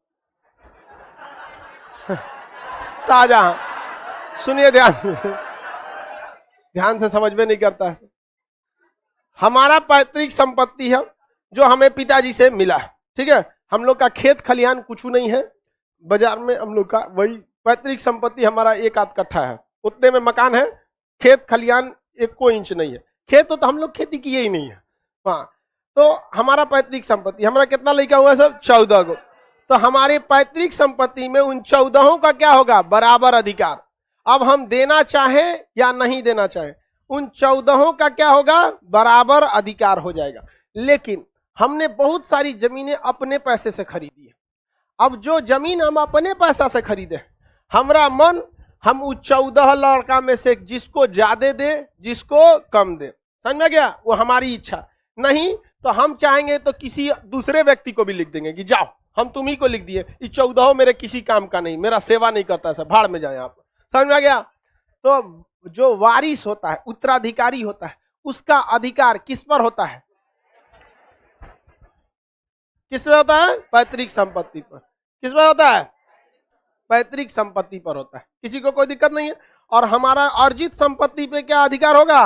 शाहजहां, सुनिए ध्यान से समझ में नहीं करता है। हमारा पैतृक संपत्ति है जो हमें पिताजी से मिला, ठीक है। हम लोग का खेत खलिहान कुछ नहीं है, बाजार में हम लोग का वही पैतृक संपत्ति हमारा 1 आध कट्ठा है, उतने में मकान है, खेत खलिहान 1 इंच नहीं है। खेत तो हम लोग खेती किए ही नहीं है। हाँ, तो हमारा पैतृक संपत्ति, हमारा कितना लड़का हुआ सब? 14 गो। तो हमारे पैतृक संपत्ति में उन 14 का क्या होगा? बराबर अधिकार। अब हम देना चाहें या नहीं देना चाहें, उन 14 का क्या होगा? बराबर अधिकार हो जाएगा। लेकिन हमने बहुत सारी जमीनें अपने पैसे से खरीदी है। अब जो जमीन हम अपने पैसा से खरीदे, हमरा मन हम उस 14 लड़का में से जिसको ज्यादा दे, जिसको कम दे, समझ में गया? वो हमारी इच्छा। नहीं तो हम चाहेंगे तो किसी दूसरे व्यक्ति को भी लिख देंगे कि जाओ हम तुम्ही को लिख दिए, ये 14 मेरे किसी काम का नहीं, मेरा सेवा नहीं करता, सब भाड़ में जाए आप। समझ में गया? तो जो वारिस होता है, उत्तराधिकारी होता है, उसका अधिकार किस पर होता है? किस पर होता है? पैतृक संपत्ति पर। किस पर होता है? पैतृक संपत्ति पर होता है। किसी को कोई दिक्कत नहीं है। और हमारा अर्जित संपत्ति पे क्या अधिकार होगा?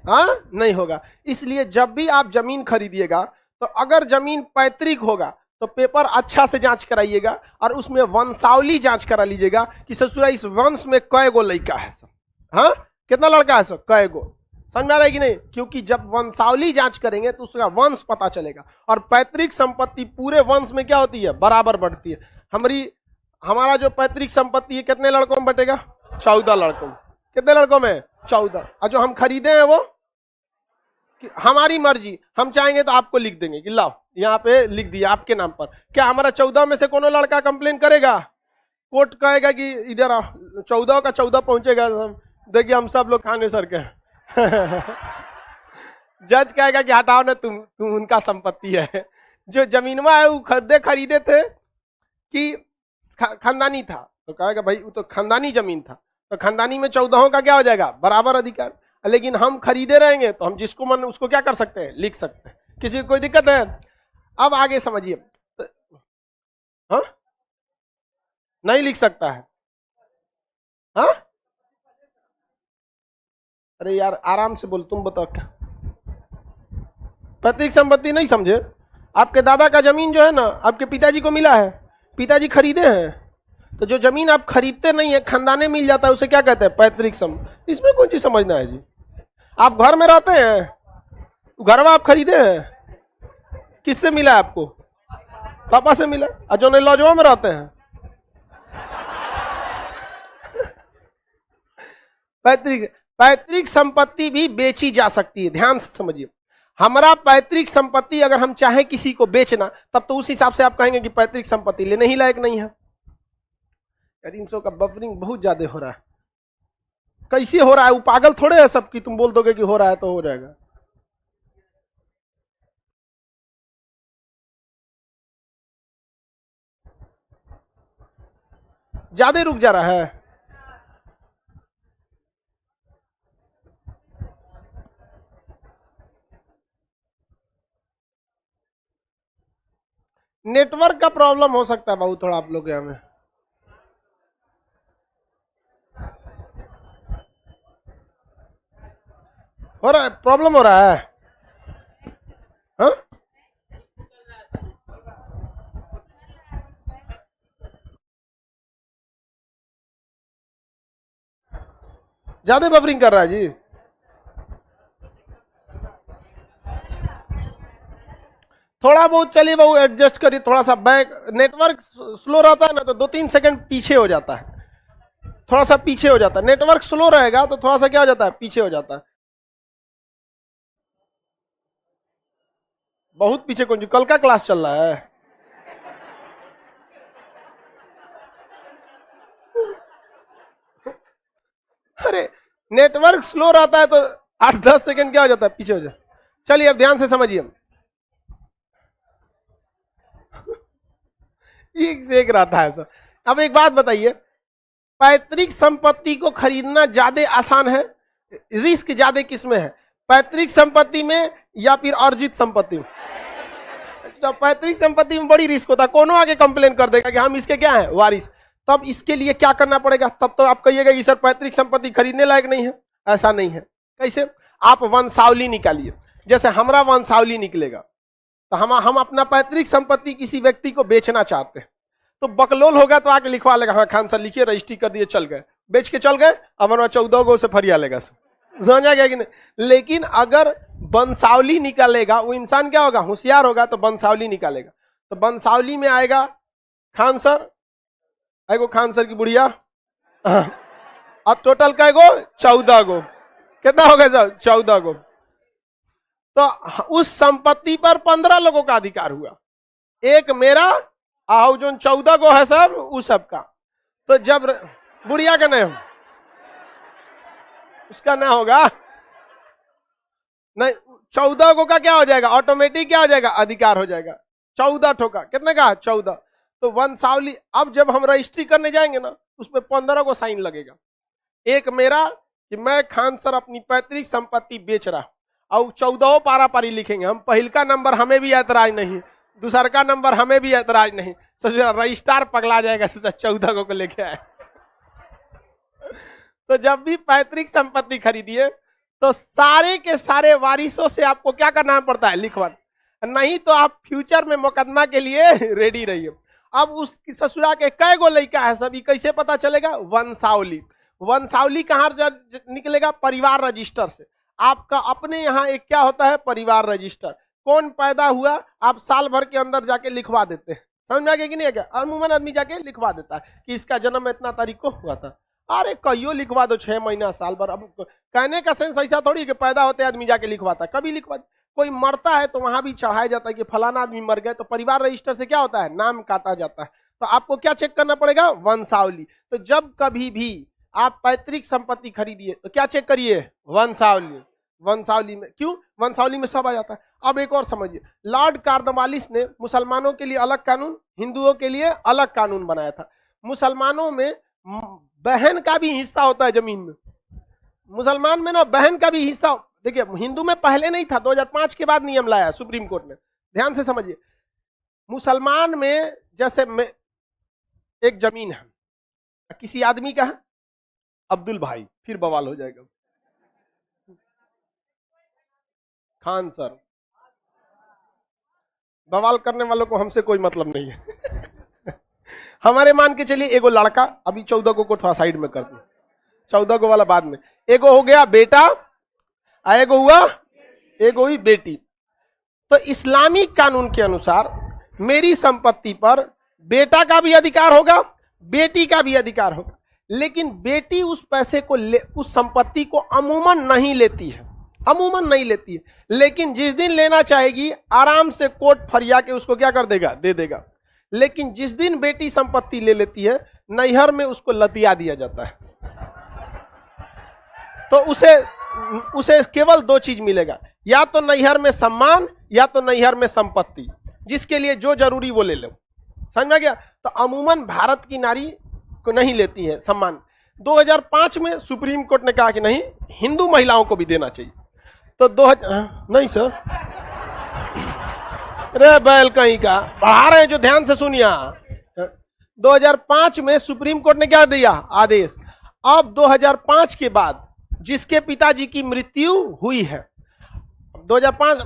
हाँ, नहीं होगा। इसलिए जब भी आप जमीन खरीदिएगा तो अगर जमीन पैतृक होगा तो पेपर अच्छा से जांच कराइएगा और उसमें वंशावली जांच करा लीजिएगा कि ससुरा इस वंश में कै गो लड़का है सब, हाँ कितना लड़का है सब, कै गो। समझ में आ रहा है कि नहीं? क्योंकि जब वंशावली जांच करेंगे तो उसका वंश पता चलेगा। और पैतृक संपत्ति पूरे वंश में क्या होती है? बराबर बढ़ती है। हमारा जो पैतृक संपत्ति है कितने लड़कों में बटेगा? 14 लड़कों में। कितने लड़कों में? 14। और जो हम खरीदे हैं वो हमारी मर्जी, हम चाहेंगे तो आपको लिख देंगे कि लाओ यहाँ पे लिख दिया आपके नाम पर। क्या हमारा 14 में से कोनो लड़का कंप्लेन करेगा? कोर्ट कहेगा कि इधर 14 का 14 पहुंचेगा, देखिए हम सब लोग खाने सर के जज कहेगा कि हटाओ ना, तुम उनका संपत्ति है। जो जमीनवा है वो खरीदे थे कि खानदानी था, तो कहेगा भाई वो तो खानदानी जमीन था, तो खानदानी में 14 का क्या हो जाएगा? बराबर अधिकार। लेकिन हम खरीदे रहेंगे तो हम जिसको मन उसको क्या कर सकते हैं? लिख सकते हैं। किसी को कोई दिक्कत है? अब आगे समझिए। हाँ, नहीं लिख सकता है? हाँ, अरे यार आराम से बोल, तुम बताओ क्या पैतृक संपत्ति नहीं समझे? आपके दादा का जमीन जो है ना, आपके पिताजी को मिला है, पिताजी खरीदे हैं, तो जो जमीन आप खरीदते नहीं है, खानदाने मिल जाता है, उसे क्या कहते हैं? पैतृक संपत्ति। इसमें कौन चीज समझना है जी? आप घर में रहते हैं, घर में आप खरीदे हैं, किससे मिला है आपको? पापा से मिला। और जो नहीं लॉजवा में रहते हैं, पैतृक संपत्ति भी बेची जा सकती है। ध्यान से समझिए, हमारा पैतृक संपत्ति अगर हम चाहें किसी को बेचना, तब तो उस हिसाब से आप कहेंगे कि पैतृक संपत्ति लेने ही लायक नहीं है। यार इन का बफरिंग बहुत ज्यादा हो रहा है। कैसे हो रहा है? वो पागल थोड़े है सब कि तुम बोल दोगे कि हो रहा है तो हो जाएगा। ज्यादा रुक जा रहा है। नेटवर्क का प्रॉब्लम हो सकता है बहुत थोड़ा आप लोग यहाँ में। हो रहा है, प्रॉब्लम हो रहा है। हाँ? ज्यादा बफरिंग कर रहा है जी। थोड़ा बहुत चलिए वो एडजस्ट करिए, थोड़ा सा बैक। नेटवर्क स्लो रहता है ना तो 2-3 सेकंड पीछे हो जाता है, थोड़ा सा पीछे हो जाता है। नेटवर्क स्लो रहेगा तो थोड़ा सा क्या हो जाता है, पीछे हो जाता है। बहुत पीछे कौन जी? कल का क्लास चल रहा है। अरे नेटवर्क स्लो रहता है तो 8-10 सेकंड क्या हो जाता है, पीछे हो जाता है। चलिए अब ध्यान से समझिए। एक से एक रहता है सर। अब एक बात बताइए, पैतृक संपत्ति को खरीदना ज्यादा आसान है, रिस्क ज्यादा किसमें है? पैतृक संपत्ति में या फिर अर्जित संपत्ति में? तो पैतृक संपत्ति में बड़ी रिस्क होता है, कोनो आगे कंप्लेन कर देगा कि हम इसके क्या है, वारिस। तब इसके लिए क्या करना पड़ेगा? तब तो आप कहिएगा कि सर पैतृक संपत्ति खरीदने लायक नहीं है। ऐसा नहीं है। कैसे? आप वंशावली निकालिए। जैसे हमारा वंशावली निकलेगा तो हम अपना पैतृक संपत्ति किसी व्यक्ति को बेचना चाहते हैं, तो बकलोल होगा तो आके लिखवा लेगा, हाँ खान सर लिखिए, रजिस्ट्री कर दिए, चल गए, बेच के चल गए। अब हमारा 14 गो से फरिया लेगा, समझा गया कि नहीं? लेकिन अगर वंशावली निकालेगा, वो इंसान क्या होगा, होशियार होगा, तो वंशावली निकालेगा। तो वंशावली में आएगा खान सर, आएगो खान सर की बुढ़िया। अब टोटल कै गो? 14 गो। कितना हो गया सर? 14 गो। तो उस संपत्ति पर 15 लोगों का अधिकार हुआ, एक मेरा आओ जो 14 गो है सब उस सब का। तो जब बुढ़िया का नहीं, उसका ना होगा नहीं, 14 गो का क्या हो जाएगा, ऑटोमेटिक क्या हो जाएगा, अधिकार हो जाएगा। 14 ठोका, कितने का? 14। तो वंशावली अब जब हम रजिस्ट्री करने जाएंगे ना, उसमें 15 को साइन लगेगा। एक मेरा कि मैं खान सर अपनी पैतृक संपत्ति बेच रहा, और 14 पारा पारी लिखेंगे हम। पहल का नंबर हमें भी ऐतराज नहीं, दूसर का नंबर हमें भी ऐतराज नहीं। रजिस्ट्रार पगला जाएगा, 14 को लेके आए। तो जब भी पैतृक संपत्ति खरीदिए तो सारे के सारे वारिसों से आपको क्या करना पड़ता है, लिखवा, नहीं तो आप फ्यूचर में मुकदमा के लिए रेडी रहिए। अब उस ससुरा के कै गो लड़का है सभी, कैसे पता चलेगा? वंशावली। वंशावली कहाँ निकलेगा? परिवार रजिस्टर से। आपका अपने यहाँ एक क्या होता है, परिवार रजिस्टर। कौन पैदा हुआ आप साल भर के अंदर जाके लिखवा देते हैं, समझ में आ गया कि नहीं? क्या अमूमन आदमी जाके लिखवा देता है कि इसका जन्म इतना तारीख को हुआ था। अरे कहियो लिखवा दो, 6 महीना साल भर। अब कहने का सेंस ऐसा थोड़ी कि पैदा होते आदमी जाके लिखवाता है, कभी लिखवा। कोई मरता है तो वहां भी चढ़ाया जाता है कि फलाना आदमी मर गए, तो परिवार रजिस्टर से क्या होता है, नाम काटा जाता है। तो आपको क्या चेक करना पड़ेगा? वंशावली। तो जब कभी भी आप पैतृक संपत्ति खरीदिए तो क्या चेक करिए? वंशावली। वंशावली में क्यों? वंशावली में सब आ जाता है। अब एक और समझिए, लॉर्ड कॉर्नवालिस ने मुसलमानों के लिए अलग कानून, हिंदुओं के लिए अलग कानून बनाया था। मुसलमानों में बहन का भी हिस्सा होता है जमीन में। मुसलमान में ना बहन का भी हिस्सा, देखिए हिंदू में पहले नहीं था, 2005 के बाद नियम लाया सुप्रीम कोर्ट ने। ध्यान से समझिए, मुसलमान में जैसे में एक जमीन है किसी आदमी का है, अब्दुल भाई, फिर बवाल हो जाएगा। खान सर, बवाल करने वालों को हमसे कोई मतलब नहीं है। हमारे मान के चलिए एगो लड़का, अभी 14 को थोड़ा साइड में कर दो, 14 को वाला बाद में। एगो हो गया बेटा, एगो हुआ, एगो हुई बेटी। तो इस्लामिक कानून के अनुसार मेरी संपत्ति पर बेटा का भी अधिकार होगा, बेटी का भी अधिकार होगा, लेकिन बेटी उस पैसे को उस संपत्ति को अमूमन नहीं लेती है, अमूमन नहीं लेती है, लेकिन जिस दिन लेना चाहेगी आराम से कोर्ट फरिया के उसको क्या कर देगा, दे देगा। लेकिन जिस दिन बेटी संपत्ति ले लेती है, नैहर में उसको लतिया दिया जाता है। तो उसे केवल दो चीज मिलेगा, या तो नैहर में सम्मान या तो नैहर में संपत्ति, जिसके लिए जो जरूरी वो ले लो। समझ में गया? तो अमूमन भारत की नारी को नहीं लेती है सम्मान। 2005 में सुप्रीम कोर्ट ने कहा कि नहीं, हिंदू महिलाओं को भी देना चाहिए। तो नहीं सर, रे बैल कहीं का बढ़ा रहे हैं जो, ध्यान से सुनिए। 2005 में सुप्रीम कोर्ट ने क्या दिया आदेश, अब 2005 के बाद जिसके पिताजी की मृत्यु हुई है, 2005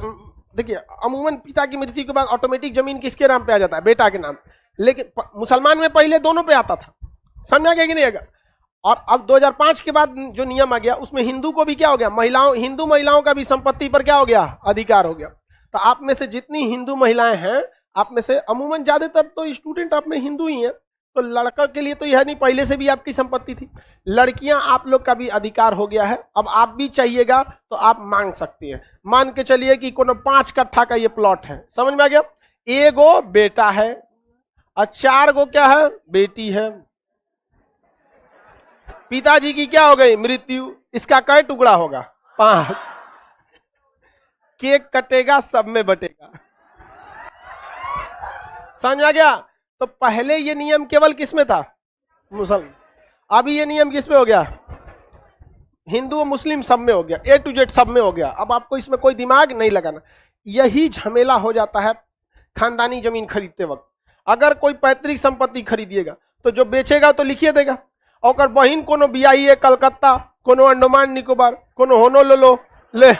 देखिए अमूमन पिता की मृत्यु के बाद ऑटोमेटिक जमीन किसके नाम पे आ जाता है, बेटा के नाम। लेकिन मुसलमान में पहले दोनों पे आता था, समझा गया कि नहीं आएगा? और अब 2005 के बाद जो नियम आ गया उसमें हिंदू को भी क्या हो गया, महिलाओं, हिंदू महिलाओं का भी संपत्ति पर क्या हो गया, अधिकार हो गया। तो आप में से जितनी हिंदू महिलाएं हैं, आप में से अमूमन ज्यादातर तो स्टूडेंट आप में हिंदू ही हैं, तो लड़का के लिए तो यह नहीं, पहले से भी आपकी संपत्ति थी। लड़कियां आप लोग का भी अधिकार हो गया है, अब आप भी चाहिएगा तो आप मांग सकते हैं। मान के चलिए कि कोनो 5 कट्ठा का ये प्लॉट है, समझ में आ गया? एगो बेटा है और 4 गो क्या है, बेटी है। पिताजी की क्या हो गई, मृत्यु, इसका कई टुकड़ा होगा, 5। केक कटेगा, सब में बटेगा। समझ आ गया? तो पहले ये नियम केवल किसमें था, मुसलमान। अभी ये नियम किसमें हो गया, हिंदू और मुस्लिम सब में हो गया, A to Z सब में हो गया। अब आपको इसमें कोई दिमाग नहीं लगाना। यही झमेला हो जाता है खानदानी जमीन खरीदते वक्त। अगर कोई पैतृक संपत्ति खरीदिएगा तो जो बेचेगा तो लिखिए देगा, और बहिन कोनो बियाई है कलकत्ता, कोनो अंडमान निकोबार, कोनो होनोलुलु ले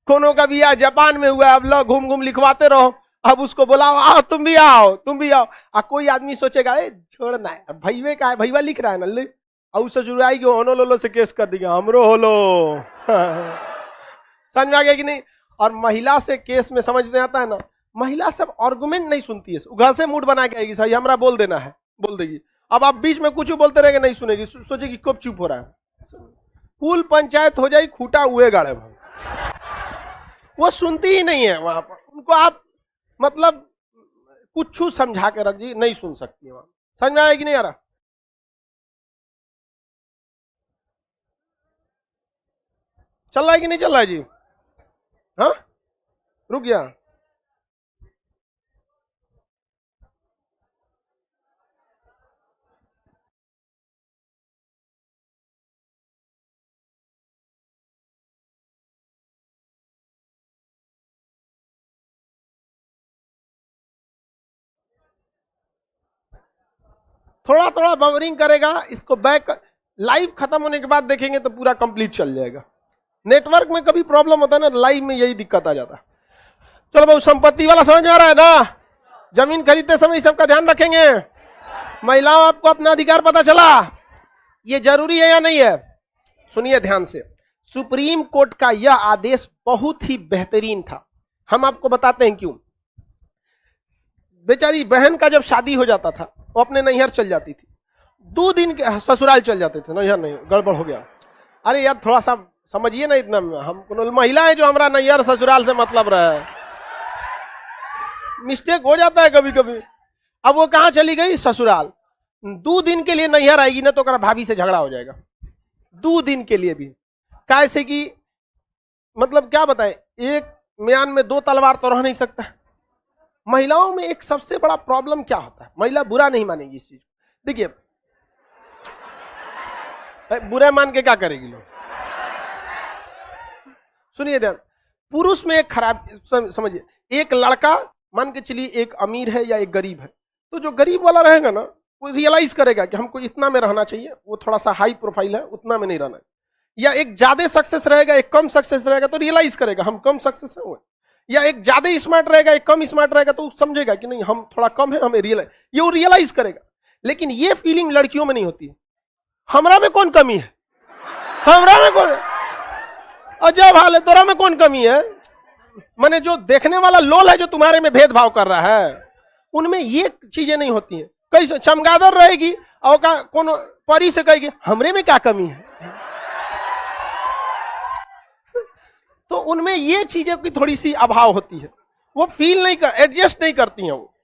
कोनो का बिया जापान में हुआ, अब लोग घूम घूम लिखवाते रहो। अब उसको बोलाओ, आओ तुम भी आओ, तुम भी आओ। कोई आदमी सोचेगा छोड़ना है, भैया का है, भैया लिख रहा है ना, ले और ससुराई के होनोलुलु से केस कर दिया, हमरो होलो। समझ आ गया कि नहीं? और महिला से केस में समझ में आता है ना, महिला सब आर्गुमेंट नहीं सुनती है, घर से मूड बना के आएगी, सही हमरा बोल देना है, बोल देगी। अब आप बीच में कुछ बोलते रहेंगे, नहीं सुनेगी, सोचेगी कब चुप हो रहा है। कुल पंचायत हो जाए, खूटा हुए गाड़े भाई, वो सुनती ही नहीं है वहां पर। उनको आप मतलब कुछ समझा के रख दी, नहीं सुन सकती है वहां। समझ में आएगी नहीं आ रहा? चल रहा है कि नहीं चल रहा है जी? हाँ, रुक गया। थोड़ा थोड़ा बवरिंग करेगा, इसको बैक लाइव खत्म होने के बाद देखेंगे तो पूरा कंप्लीट चल जाएगा। नेटवर्क में कभी प्रॉब्लम होता है ना, लाइव में यही दिक्कत आ जाता है। चलो भाई, संपत्ति वाला समझ में आ रहा है ना? जमीन खरीदते समय सबका ध्यान रखेंगे। महिलाओं, आपको अपना अधिकार पता चला? ये जरूरी है या नहीं है? सुनिए ध्यान से, सुप्रीम कोर्ट का यह आदेश बहुत ही बेहतरीन था। हम आपको बताते हैं क्यों। बेचारी बहन का जब शादी हो जाता था, वो अपने नैहर चल जाती थी, 2 दिन के ससुराल चल जाते थे। नैहर नहीं, गड़बड़ हो गया। अरे यार थोड़ा सा समझिए ना, इतना हम महिलाएं जो हमारा नैहर ससुराल से मतलब रहा है, मिस्टेक हो जाता है कभी कभी। अब वो कहां चली गई, ससुराल। 2 दिन के लिए नैहर आएगी ना तो भाभी से झगड़ा हो जाएगा, 2 दिन के लिए भी। कैसे कि मतलब क्या बताएं, एक म्यान में 2 तलवार तो रह नहीं सकता। महिलाओं में एक सबसे बड़ा प्रॉब्लम क्या होता है, महिला बुरा नहीं मानेगी इस चीज। देखिए, बुरा मान के क्या करेगी लोग, सुनिए ध्यान। पुरुष में एक खराब, समझिए, एक लड़का मान के चलिए एक अमीर है या एक गरीब है, तो जो गरीब वाला रहेगा ना, वो रियलाइज करेगा कि हमको इतना में रहना चाहिए, वो थोड़ा सा हाई प्रोफाइल है, उतना में नहीं रहना है। या एक ज्यादा सक्सेस रहेगा, एक कम सक्सेस रहेगा, तो रियलाइज करेगा हम कम सक्सेस है। या एक ज्यादा स्मार्ट रहेगा, एक कम स्मार्ट रहेगा, तो समझेगा कि नहीं हम थोड़ा कम है, हमें रियलाइज, ये वो रियलाइज करेगा। लेकिन ये फीलिंग लड़कियों में नहीं होती है। हमरा में कौन कमी है, हमरा में कौन, अजब हाल है, तोरा में कौन कमी है। माने जो देखने वाला लोल है जो तुम्हारे में भेदभाव कर रहा है, उनमें ये चीजें नहीं होती हैं। कई चमगादड़ रहेगी और कौन परी से कहेगी हमरे में क्या कमी है। तो उनमें ये चीजें की थोड़ी सी अभाव होती है, वो फील नहीं कर, एडजस्ट नहीं करती हैं वो।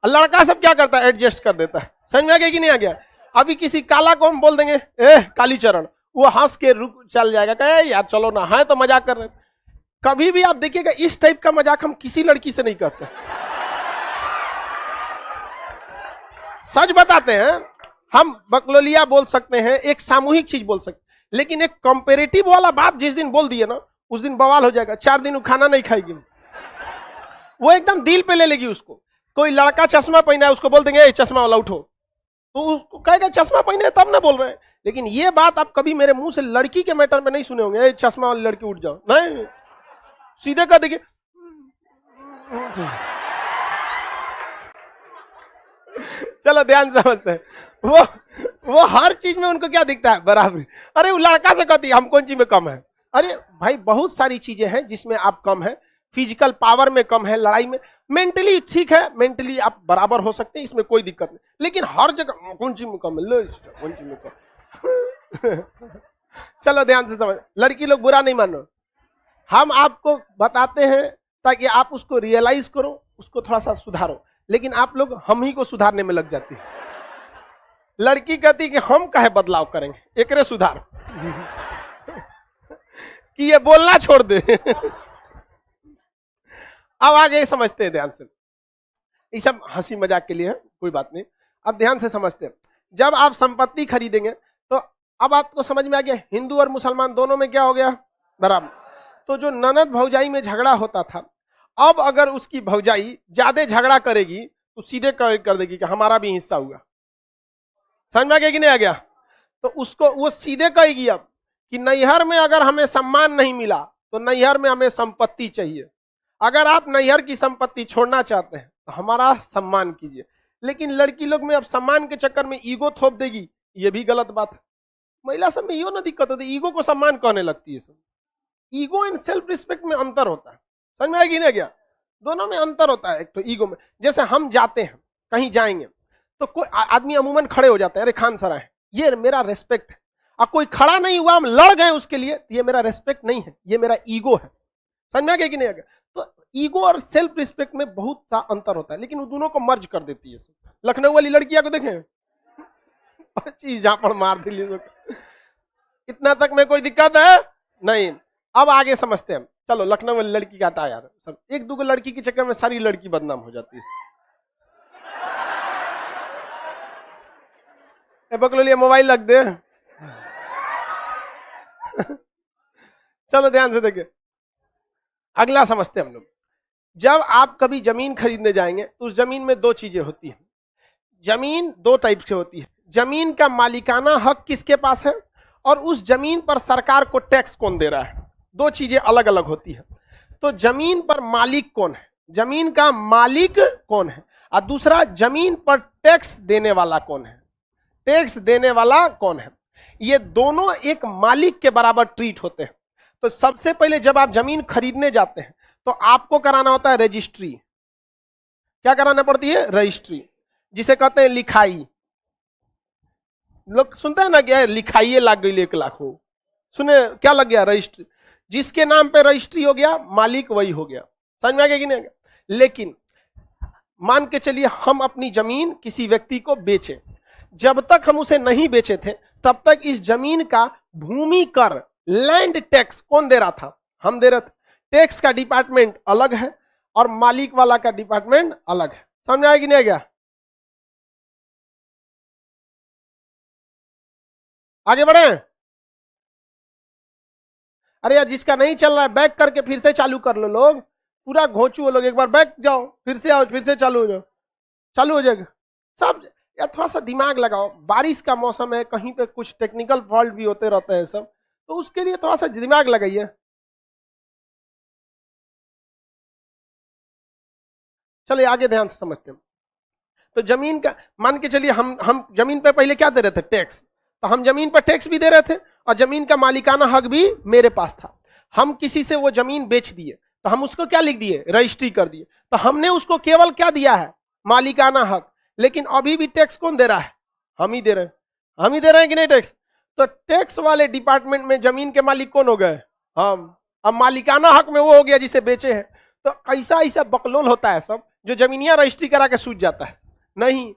लड़का सब क्या करता है, एडजस्ट कर देता है। समझ में आ गया कि नहीं आ गया। अभी किसी काला को हम बोल देंगे कालीचरण, वो हंस के रुक चल जाएगा, कहे यार चलो ना, है तो मजाक कर रहे। कभी भी आप देखिएगा इस टाइप का मजाक हम किसी लड़की से नहीं करते। सच बताते हैं, हम बकलोलिया बोल सकते हैं, एक सामूहिक चीज बोल सकते हैं, लेकिन एक कंपेरेटिव वाला बात जिस दिन बोल दिए ना, उस दिन बवाल हो जाएगा। 4 दिन वो खाना नहीं खाएगी, वो एकदम दिल पे ले लेगी उसको। कोई लड़का चश्मा पहना है, उसको बोल देंगे चश्मा वाला उठो, तो उसको कहेगा चश्मा पहने तब ना बोल रहे हैं। लेकिन ये बात आप कभी मेरे मुंह से लड़की के मैटर में नहीं सुने होंगे, चश्मा वाली लड़की उठ जाओ, नहीं, सीधे कह देंगे। चलो ध्यान समझते हैं, वो हर चीज में उनको क्या दिखता है, बराबरी। अरे वो लड़का से कहती है हम कौन चीज में कम है। अरे भाई बहुत सारी चीजें हैं जिसमें आप कम है, फिजिकल पावर में कम है, लड़ाई में, मेंटली ठीक है, मेंटली आप बराबर हो सकते हैं, इसमें कोई दिक्कत नहीं। लेकिन हर जगह कौन चीज में कम है, लो कौन चीज में कम। चलो ध्यान से समझ, लड़की लोग बुरा नहीं मानो, हम आपको बताते हैं ताकि आप उसको रियलाइज करो, उसको थोड़ा सा सुधारो। लेकिन आप लोग हम ही को सुधारने में लग जाती है। लड़की कहती कि हम काहे बदलाव करेंगे, एकरे सुधार कि ये बोलना छोड़ दे। अब आगे समझते हैं ध्यान से, ये सब हंसी मजाक के लिए है, कोई बात नहीं। अब ध्यान से समझते हैं, जब आप संपत्ति खरीदेंगे तो अब आपको समझ में आ गया हिंदू और मुसलमान दोनों में क्या हो गया, बराबर। तो जो ननद भौजाई में झगड़ा होता था, अब अगर उसकी भौजाई ज्यादा झगड़ा करेगी तो सीधे कर देगी कि हमारा भी हिस्सा हुआ। समझ में आ गया कि नहीं आ गया। तो उसको वो सीधे कहेगी अब कि नैहर में अगर हमें सम्मान नहीं मिला तो नैहर में हमें संपत्ति चाहिए। अगर आप नैहर की संपत्ति छोड़ना चाहते हैं तो हमारा सम्मान कीजिए। लेकिन लड़की लोग में अब सम्मान के चक्कर में ईगो थोप देगी, ये भी गलत बात है। महिला सब में यो ना दिक्कत होती, ईगो को सम्मान कहने लगती है सब। ईगो एंड सेल्फ रिस्पेक्ट में अंतर होता है, समझ में आएगी नहीं गया। दोनों में अंतर होता है। एक तो ईगो में, जैसे हम जाते हैं कहीं जाएंगे तो कोई आदमी अमूमन खड़े हो जाते हैं, अरे खान सर है, ये मेरा रेस्पेक्ट है। अब कोई खड़ा नहीं हुआ, हम लड़ गए उसके लिए, तो ये मेरा रेस्पेक्ट नहीं है, ये मेरा ईगो है। समझ में आ गया कि नहीं आ गया। तो ईगो और सेल्फ रिस्पेक्ट में बहुत सा अंतर होता है, लेकिन वो दोनों को मर्ज कर देती है। लखनऊ वाली लड़कियां को देखें, चीज जहां पर मार दी, इतना तक में कोई दिक्कत है नहीं। अब आगे समझते हैं, चलो लखनऊ वाली लड़की का हटा यार, सब एक दो लड़की के चक्कर में सारी लड़की बदनाम हो जाती है। बकलोलिया मोबाइल रख दे। चलो ध्यान से देखिए, अगला समझते हैं हम लोग। जब आप कभी जमीन खरीदने जाएंगे तो उस जमीन में दो चीजें होती हैं। जमीन दो टाइप से होती है, जमीन का मालिकाना हक किसके पास है और उस जमीन पर सरकार को टैक्स कौन दे रहा है, दो चीजें अलग अलग होती है। तो जमीन पर मालिक कौन है, जमीन का मालिक कौन है, और दूसरा जमीन पर टैक्स देने वाला कौन है, टैक्स देने वाला कौन है। ये दोनों एक मालिक के बराबर ट्रीट होते हैं। तो सबसे पहले जब आप जमीन खरीदने जाते हैं तो आपको कराना होता है रजिस्ट्री। क्या कराना पड़ती है, रजिस्ट्री, जिसे कहते हैं लिखाई। लोग सुनते हैं ना क्या, लिखाइए लग गई 1 लाख हो, सुने क्या लग गया, रजिस्ट्री। जिसके नाम पे रजिस्ट्री हो गया मालिक वही हो गया। समझ में आ गया कि नहीं आ गया। लेकिन मान के चलिए हम अपनी जमीन किसी व्यक्ति को बेचे, जब तक हम उसे नहीं बेचे थे तब तक इस जमीन का भूमि कर, लैंड टैक्स कौन दे रहा था, हम दे रहे थे। टैक्स का डिपार्टमेंट अलग है और मालिक वाला का डिपार्टमेंट अलग है। समझ आएगी नहीं आ गया। आगे बढ़े। अरे यार जिसका नहीं चल रहा है बैक करके फिर से चालू कर लो, लोग पूरा घोंचू हो लोग, एक बार बैक जाओ फिर से आओ, फिर से चालू हो जाओ, चालू हो जाएगा सब। या थोड़ा सा दिमाग लगाओ, बारिश का मौसम है, कहीं पे कुछ टेक्निकल फॉल्ट भी होते रहते हैं सब, तो उसके लिए थोड़ा सा दिमाग लगाइए। चलिए आगे ध्यान से समझते हैं। तो जमीन का मान के चलिए हम जमीन पे पहले क्या दे रहे थे, टैक्स। तो हम जमीन पर टैक्स भी दे रहे थे और जमीन का मालिकाना हक भी मेरे पास था। हम किसी से वो जमीन बेच दिए तो हम उसको क्या लिख दिए, रजिस्ट्री कर दिए, तो हमने उसको केवल क्या दिया है, मालिकाना हक। लेकिन अभी भी टैक्स कौन दे रहा है, हम ही दे रहे हैं। हम ही दे रहे हैं कि नहीं टैक्स? तो टैक्स वाले डिपार्टमेंट में जमीन के मालिक कौन हो गए, हम। अब मालिकाना हक में वो हो गया जिसे बेचे हैं। तो ऐसा ऐसा बकलोल होता है सब, जो जमीनिया रजिस्ट्री करा के सूझ जाता है। नहीं,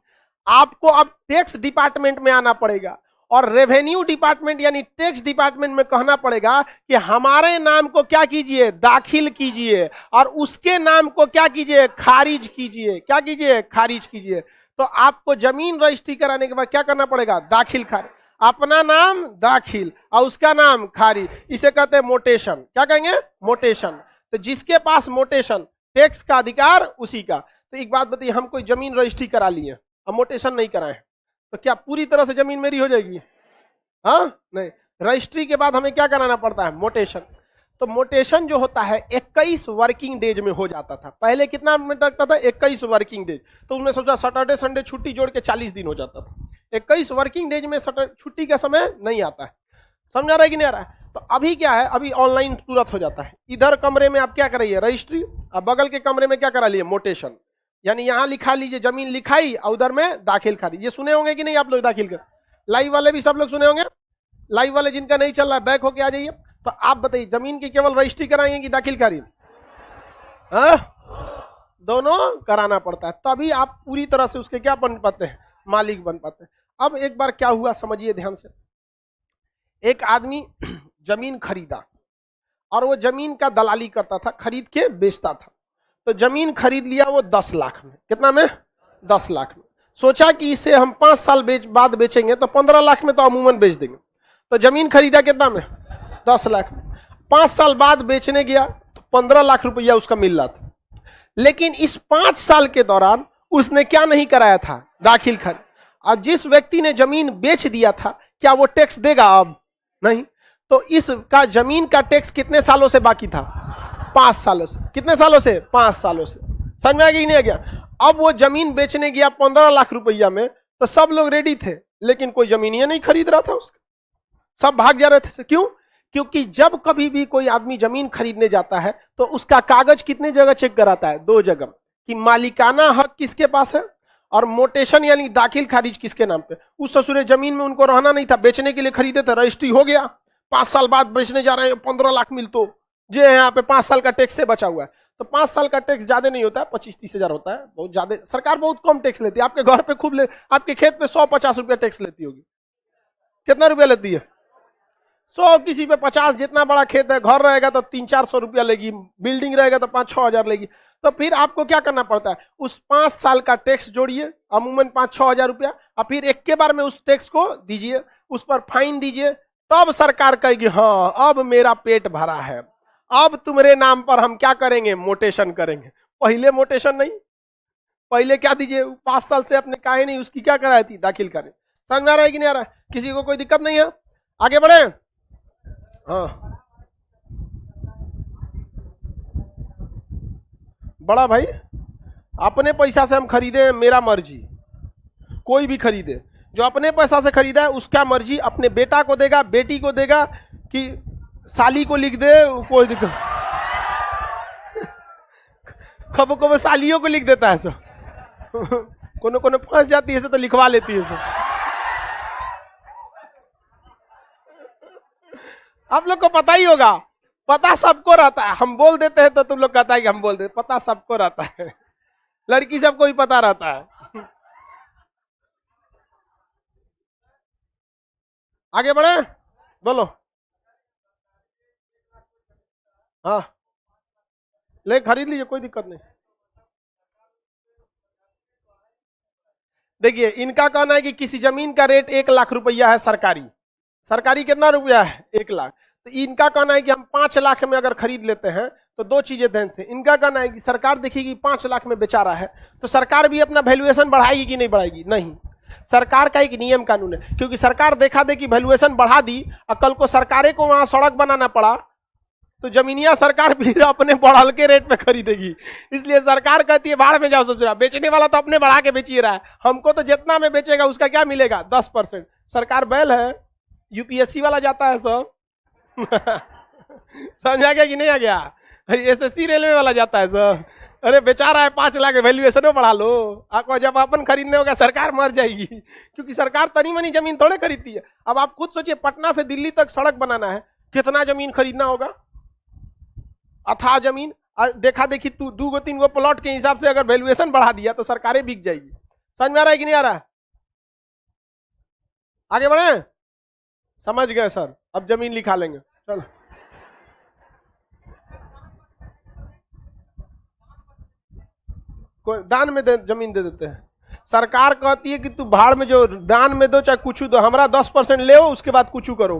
आपको अब टैक्स डिपार्टमेंट में आना पड़ेगा और रेवेन्यू डिपार्टमेंट यानी टैक्स डिपार्टमेंट में कहना पड़ेगा कि हमारे नाम को क्या कीजिए, दाखिल कीजिए, और उसके नाम को क्या कीजिए, खारिज कीजिए। क्या कीजिए, खारिज कीजिए। तो आपको जमीन रजिस्ट्री कराने के बाद क्या करना पड़ेगा, दाखिल खारिज। अपना नाम दाखिल और उसका नाम खारिज, इसे कहते हैं मोटेशन। क्या कहेंगे, मोटेशन। तो जिसके पास मोटेशन, टैक्स का अधिकार उसी का। तो एक बात बताइए, हम कोई जमीन रजिस्ट्री करा लिए, अब मोटेशन नहीं कराए, तो क्या पूरी तरह से जमीन मेरी हो जाएगी? हाँ नहीं, रजिस्ट्री के बाद हमें क्या कराना पड़ता है, मोटेशन। तो मोटेशन जो होता है 21 वर्किंग डेज में हो जाता था। पहले कितना मिनट लगता था, 21 वर्किंग डेज। तो उसमें सोचा सैटरडे संडे छुट्टी जोड़ के 40 दिन हो जाता था। 21 वर्किंग डेज में छुट्टी का समय नहीं आता है। समझ आ रहा है कि नहीं आ रहा है? तो अभी क्या है, अभी ऑनलाइन तुरंत हो जाता है। इधर कमरे में आप क्या कराइए, रजिस्ट्री, और बगल के कमरे में क्या करा लिए, मोटेशन। यानी यहां लिखा लीजिए जमीन लिखाई और उधर में दाखिल खारिज। ये सुने होंगे कि नहीं आप लोग, दाखिल कर। लाइव वाले भी सब लोग सुने होंगे। लाइव वाले जिनका नहीं चल रहा है बैक होके आ जाइए। तो आप बताइए, जमीन की केवल रजिस्ट्री कराएंगे कि दाखिल खारिज? दोनों कराना पड़ता है, तभी आप पूरी तरह से उसके क्या बन पाते हैं, मालिक बन पाते हैं। अब एक बार क्या हुआ समझिए ध्यान से। एक आदमी जमीन खरीदा और वो जमीन का दलाली करता था, खरीद के बेचता था। तो जमीन खरीद लिया वो 10 लाख में। कितना में, 10 लाख में। सोचा कि इसे हम 5 साल बाद बेचेंगे तो 15 लाख में तो अमूमन बेच देंगे। तो जमीन खरीदा कितना में, 10 लाख में। 5 साल बाद बेचने गया तो 15 लाख रुपया उसका मिल रहा था। लेकिन इस 5 साल के दौरान उसने क्या नहीं कराया था, दाखिल खारिज। और जिस व्यक्ति ने जमीन बेच दिया था, क्या वो टैक्स देगा? अब नहीं। तो इसका जमीन का टैक्स कितने सालों से बाकी था, 5 सालों से। कितने सालों से, 5 सालों से। समझ में आ गया कि नहीं आ गया? अब वो जमीन बेचने गया 15 लाख रुपया में, तो सब लोग रेडी थे, लेकिन कोई जमीन ही नहीं खरीद रहा था उसका, सब भाग जा रहे थे। क्यों? क्योंकि जब कभी भी कोई आदमी जमीन खरीदने जाता है तो उसका कागज कितने जगह चेक कराता है, 2 जगह, कि मालिकाना हक किसके पास है और मोटेशन यानी दाखिल खारिज किसके नाम पे। उस ससुरे जमीन में उनको रहना नहीं था, बेचने के लिए खरीदे थे, रजिस्ट्री हो गया, 5 साल बाद बेचने जा रहे हैं, 15 लाख मिल तो जो है यहाँ पे 5 साल का टैक्स से बचा हुआ है। तो 5 साल का टैक्स ज्यादा नहीं होता है, 25-30 हजार होता है, बहुत ज्यादा। सरकार बहुत कम टैक्स लेती है, आपके घर पे खूब आपके खेत पे 100-50 रुपया टैक्स लेती होगी। कितना रुपया लेती है, 100, किसी पे 50। जितना बड़ा खेत है, घर रहेगा तो 300-400 रुपया लेगी, बिल्डिंग रहेगा तो 5-6 हजार लेगी। तो फिर आपको क्या करना पड़ता है, उस 5 साल का टैक्स जोड़िए, अमूमन 5-6 हजार रुपया, और फिर एक के बार में उस टैक्स को दीजिए, उस पर फाइन दीजिए। तब सरकार कहेगी हाँ अब मेरा पेट भरा है, अब तुम्हारे नाम पर हम क्या करेंगे, मोटेशन करेंगे। पहले मोटेशन नहीं, पहले क्या दीजिए, 5 साल से अपने काहे नहीं, उसकी क्या कराई थी, दाखिल करें। समझ में आ रहा है कि नहीं आ रहा है? किसी को कोई दिक्कत नहीं है? आगे बढ़े। हाँ बड़ा भाई, अपने पैसा से हम खरीदे, मेरा मर्जी। कोई भी खरीदे, जो अपने पैसा से खरीदा है उसका मर्जी, अपने बेटा को देगा, बेटी को देगा, कि साली को लिख दे, कोई दिक्कत। कब कब सालियों को लिख देता है सब, कोनो कोनो फंस जाती है तो लिखवा लेती है सब। आप लोग को पता ही होगा, पता सबको रहता है, हम बोल देते हैं तो तुम लोग कहता है कि हम बोल देते, पता सबको रहता है, लड़की सबको ही पता रहता है। आगे बढ़े, बोलो। हाँ ले खरीद लीजिए, कोई दिक्कत नहीं। देखिए इनका कहना है कि किसी जमीन का रेट 1 लाख रुपया है, सरकारी। सरकारी कितना रुपया है, 1 लाख। तो इनका कहना है कि हम 5 लाख में अगर खरीद लेते हैं तो 2 चीजें ध्यान से। इनका कहना है कि सरकार देखिए 5 लाख में बेचा रहा है, तो सरकार भी अपना वैल्यूएशन बढ़ाएगी कि नहीं बढ़ाएगी? नहीं। सरकार का एक नियम कानून है, क्योंकि सरकार देखा दे कि वैल्यूएशन बढ़ा दी और कल को सरकारें को वहां सड़क बनाना पड़ा, तो जमीनिया सरकार भी अपने बढ़ल के रेट पे खरीदेगी। इसलिए सरकार कहती है भाड़ में जाओ, सोच रहा बेचने वाला तो अपने बढ़ा के बेची रहा है, हमको तो जितना में बेचेगा उसका क्या मिलेगा, 10%। सरकार बैल है, यूपीएससी वाला जाता है सब। समझ आ गया कि नहीं आ गया? एसएससी रेलवे वाला जाता है सब। अरे बेचारा है, 5 लाख वैल्यूएशन बढ़ा लो, आपको जब अपन खरीदने होगा सरकार मर जाएगी, क्योंकि सरकार तनी मनी जमीन थोड़े खरीदती है। अब आप खुद सोचिए, पटना से दिल्ली तक सड़क बनाना है, कितना जमीन खरीदना होगा? अथाह जमीन। देखा देखी तू 2-3 गो प्लॉट के हिसाब से अगर वैल्यूएशन बढ़ा दिया तो सरकारें बिक जाएगी। समझ में आ रहा है कि नहीं आ रहा है? आगे बढ़े? समझ गए सर, अब जमीन लिखा लेंगे, चलो। दान में जमीन दे देते हैं। सरकार कहती है कि तू भाड़ में, जो दान में दो चाहे कुछ दो, हमारा 10% ले, उसके बाद कुछ करो।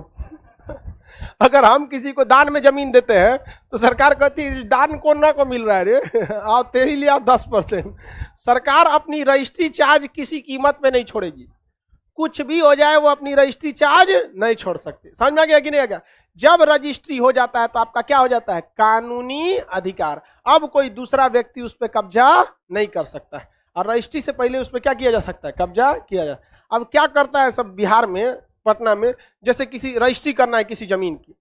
अगर हम किसी को दान में जमीन देते हैं तो सरकार कहती है दान कौन ना को मिल रहा है रे, आओ तेरे लिए आप 10%। सरकार अपनी रजिस्ट्री चार्ज किसी कीमत पे नहीं छोड़ेगी, कुछ भी हो जाए वो अपनी रजिस्ट्री चार्ज नहीं छोड़ सकती। समझ में आ गया कि नहीं आ गया? जब रजिस्ट्री हो जाता है तो आपका क्या हो जाता है? कानूनी अधिकार। अब कोई दूसरा व्यक्ति उस पर कब्जा नहीं कर सकता है, और रजिस्ट्री से पहले उस पर क्या किया जा सकता है? कब्जा किया जा। अब क्या करता है सब बिहार में, पटना में, जैसे किसी रजिस्ट्री करना है किसी जमीन की,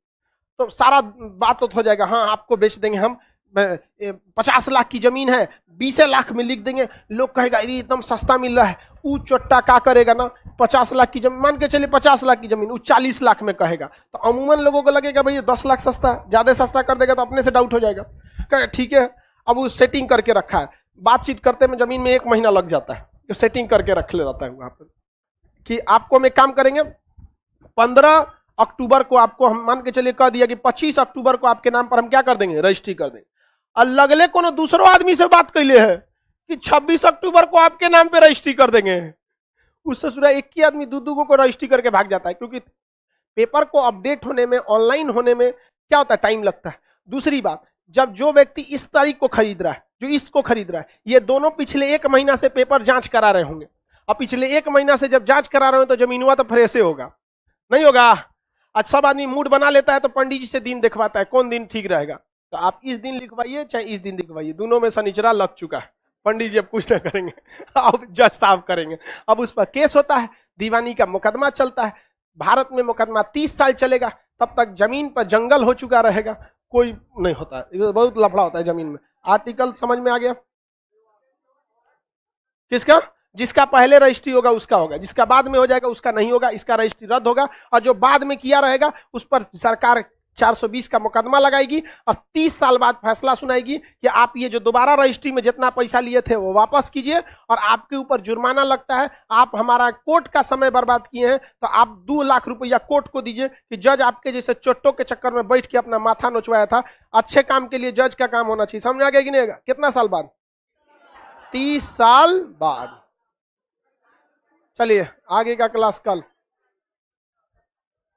तो सारा बात तो हो जाएगा, हाँ आपको बेच देंगे हम, 50 लाख की जमीन है 20 लाख में लिख देंगे। लोग कहेगा ये एकदम सस्ता मिल रहा है। वो चोट्टा क्या करेगा ना, 50 लाख की जमीन, मान के चलिए 50 लाख की जमीन वो 40 लाख में कहेगा, तो अमूमन लोगों को लगेगा भाई 10 लाख सस्ता है, ज्यादा सस्ता कर देगा तो अपने से डाउट हो जाएगा, कहेगा ठीक है। अब वो सेटिंग करके रखा है, बातचीत करते में जमीन में 1 महीना लग जाता है, तो सेटिंग करके रख ले रहता है वहां पर कि आपको हम एक काम करेंगे, 15 अक्टूबर को आपको हम मान के चलिए कह दिया कि 25 अक्टूबर को आपके नाम पर हम क्या कर देंगे? रजिस्ट्री कर देंगे। और लगले कोनो दूसरो आदमी से बात कैले है कि 26 अक्टूबर को आपके नाम पे रजिस्ट्री कर देंगे। उससे सुना एक ही आदमी दो को रजिस्ट्री करके भाग जाता है, क्योंकि पेपर को अपडेट होने में, ऑनलाइन होने में क्या होता है? टाइम लगता है। दूसरी बात, जब जो व्यक्ति इस तारीख को खरीद रहा है, जो इसको खरीद रहा है, ये दोनों पिछले 1 महीना से पेपर जांच करा रहे होंगे, और पिछले 1 महीना से जब जांच करा रहे हो तो जमीन हुआ तो फ्रेश होगा, नहीं होगा? आज सब आदमी मूड बना लेता है तो पंडित जी से दिन दिखवाता है, कौन दिन ठीक रहेगा, तो आप इस दिन लिखवाइए चाहे इस दिन लिखवाइए, दोनों में शनिचरा लग चुका है, पंडित जी अब कुछ ना करेंगे, अब जज साहब करेंगे। अब उस पर केस होता है, दीवानी का मुकदमा चलता है, भारत में मुकदमा 30 साल चलेगा, तब तक जमीन पर जंगल हो चुका रहेगा, कोई नहीं होता है, बहुत लफड़ा होता है जमीन में। आर्टिकल समझ में आ गया? किसका? जिसका पहले रजिस्ट्री होगा उसका होगा, जिसका बाद में हो जाएगा उसका नहीं होगा, इसका रजिस्ट्री रद्द होगा, और जो बाद में किया रहेगा उस पर सरकार 420 का मुकदमा लगाएगी और 30 साल बाद फैसला सुनाएगी कि आप ये जो दोबारा रजिस्ट्री में जितना पैसा लिए थे वो वापस कीजिए, और आपके ऊपर जुर्माना लगता है, आप हमारा कोर्ट का समय बर्बाद किए हैं तो आप 2 लाख रुपया कोर्ट को दीजिए कि जज आपके जैसे चोट्टों के चक्कर में बैठ के अपना माथा नोचवाया था। अच्छे काम के लिए जज का काम होना चाहिए। समझ आ गया कि नहीं? कितना साल बाद? 30 साल बाद। चलिए आगे का क्लास कल।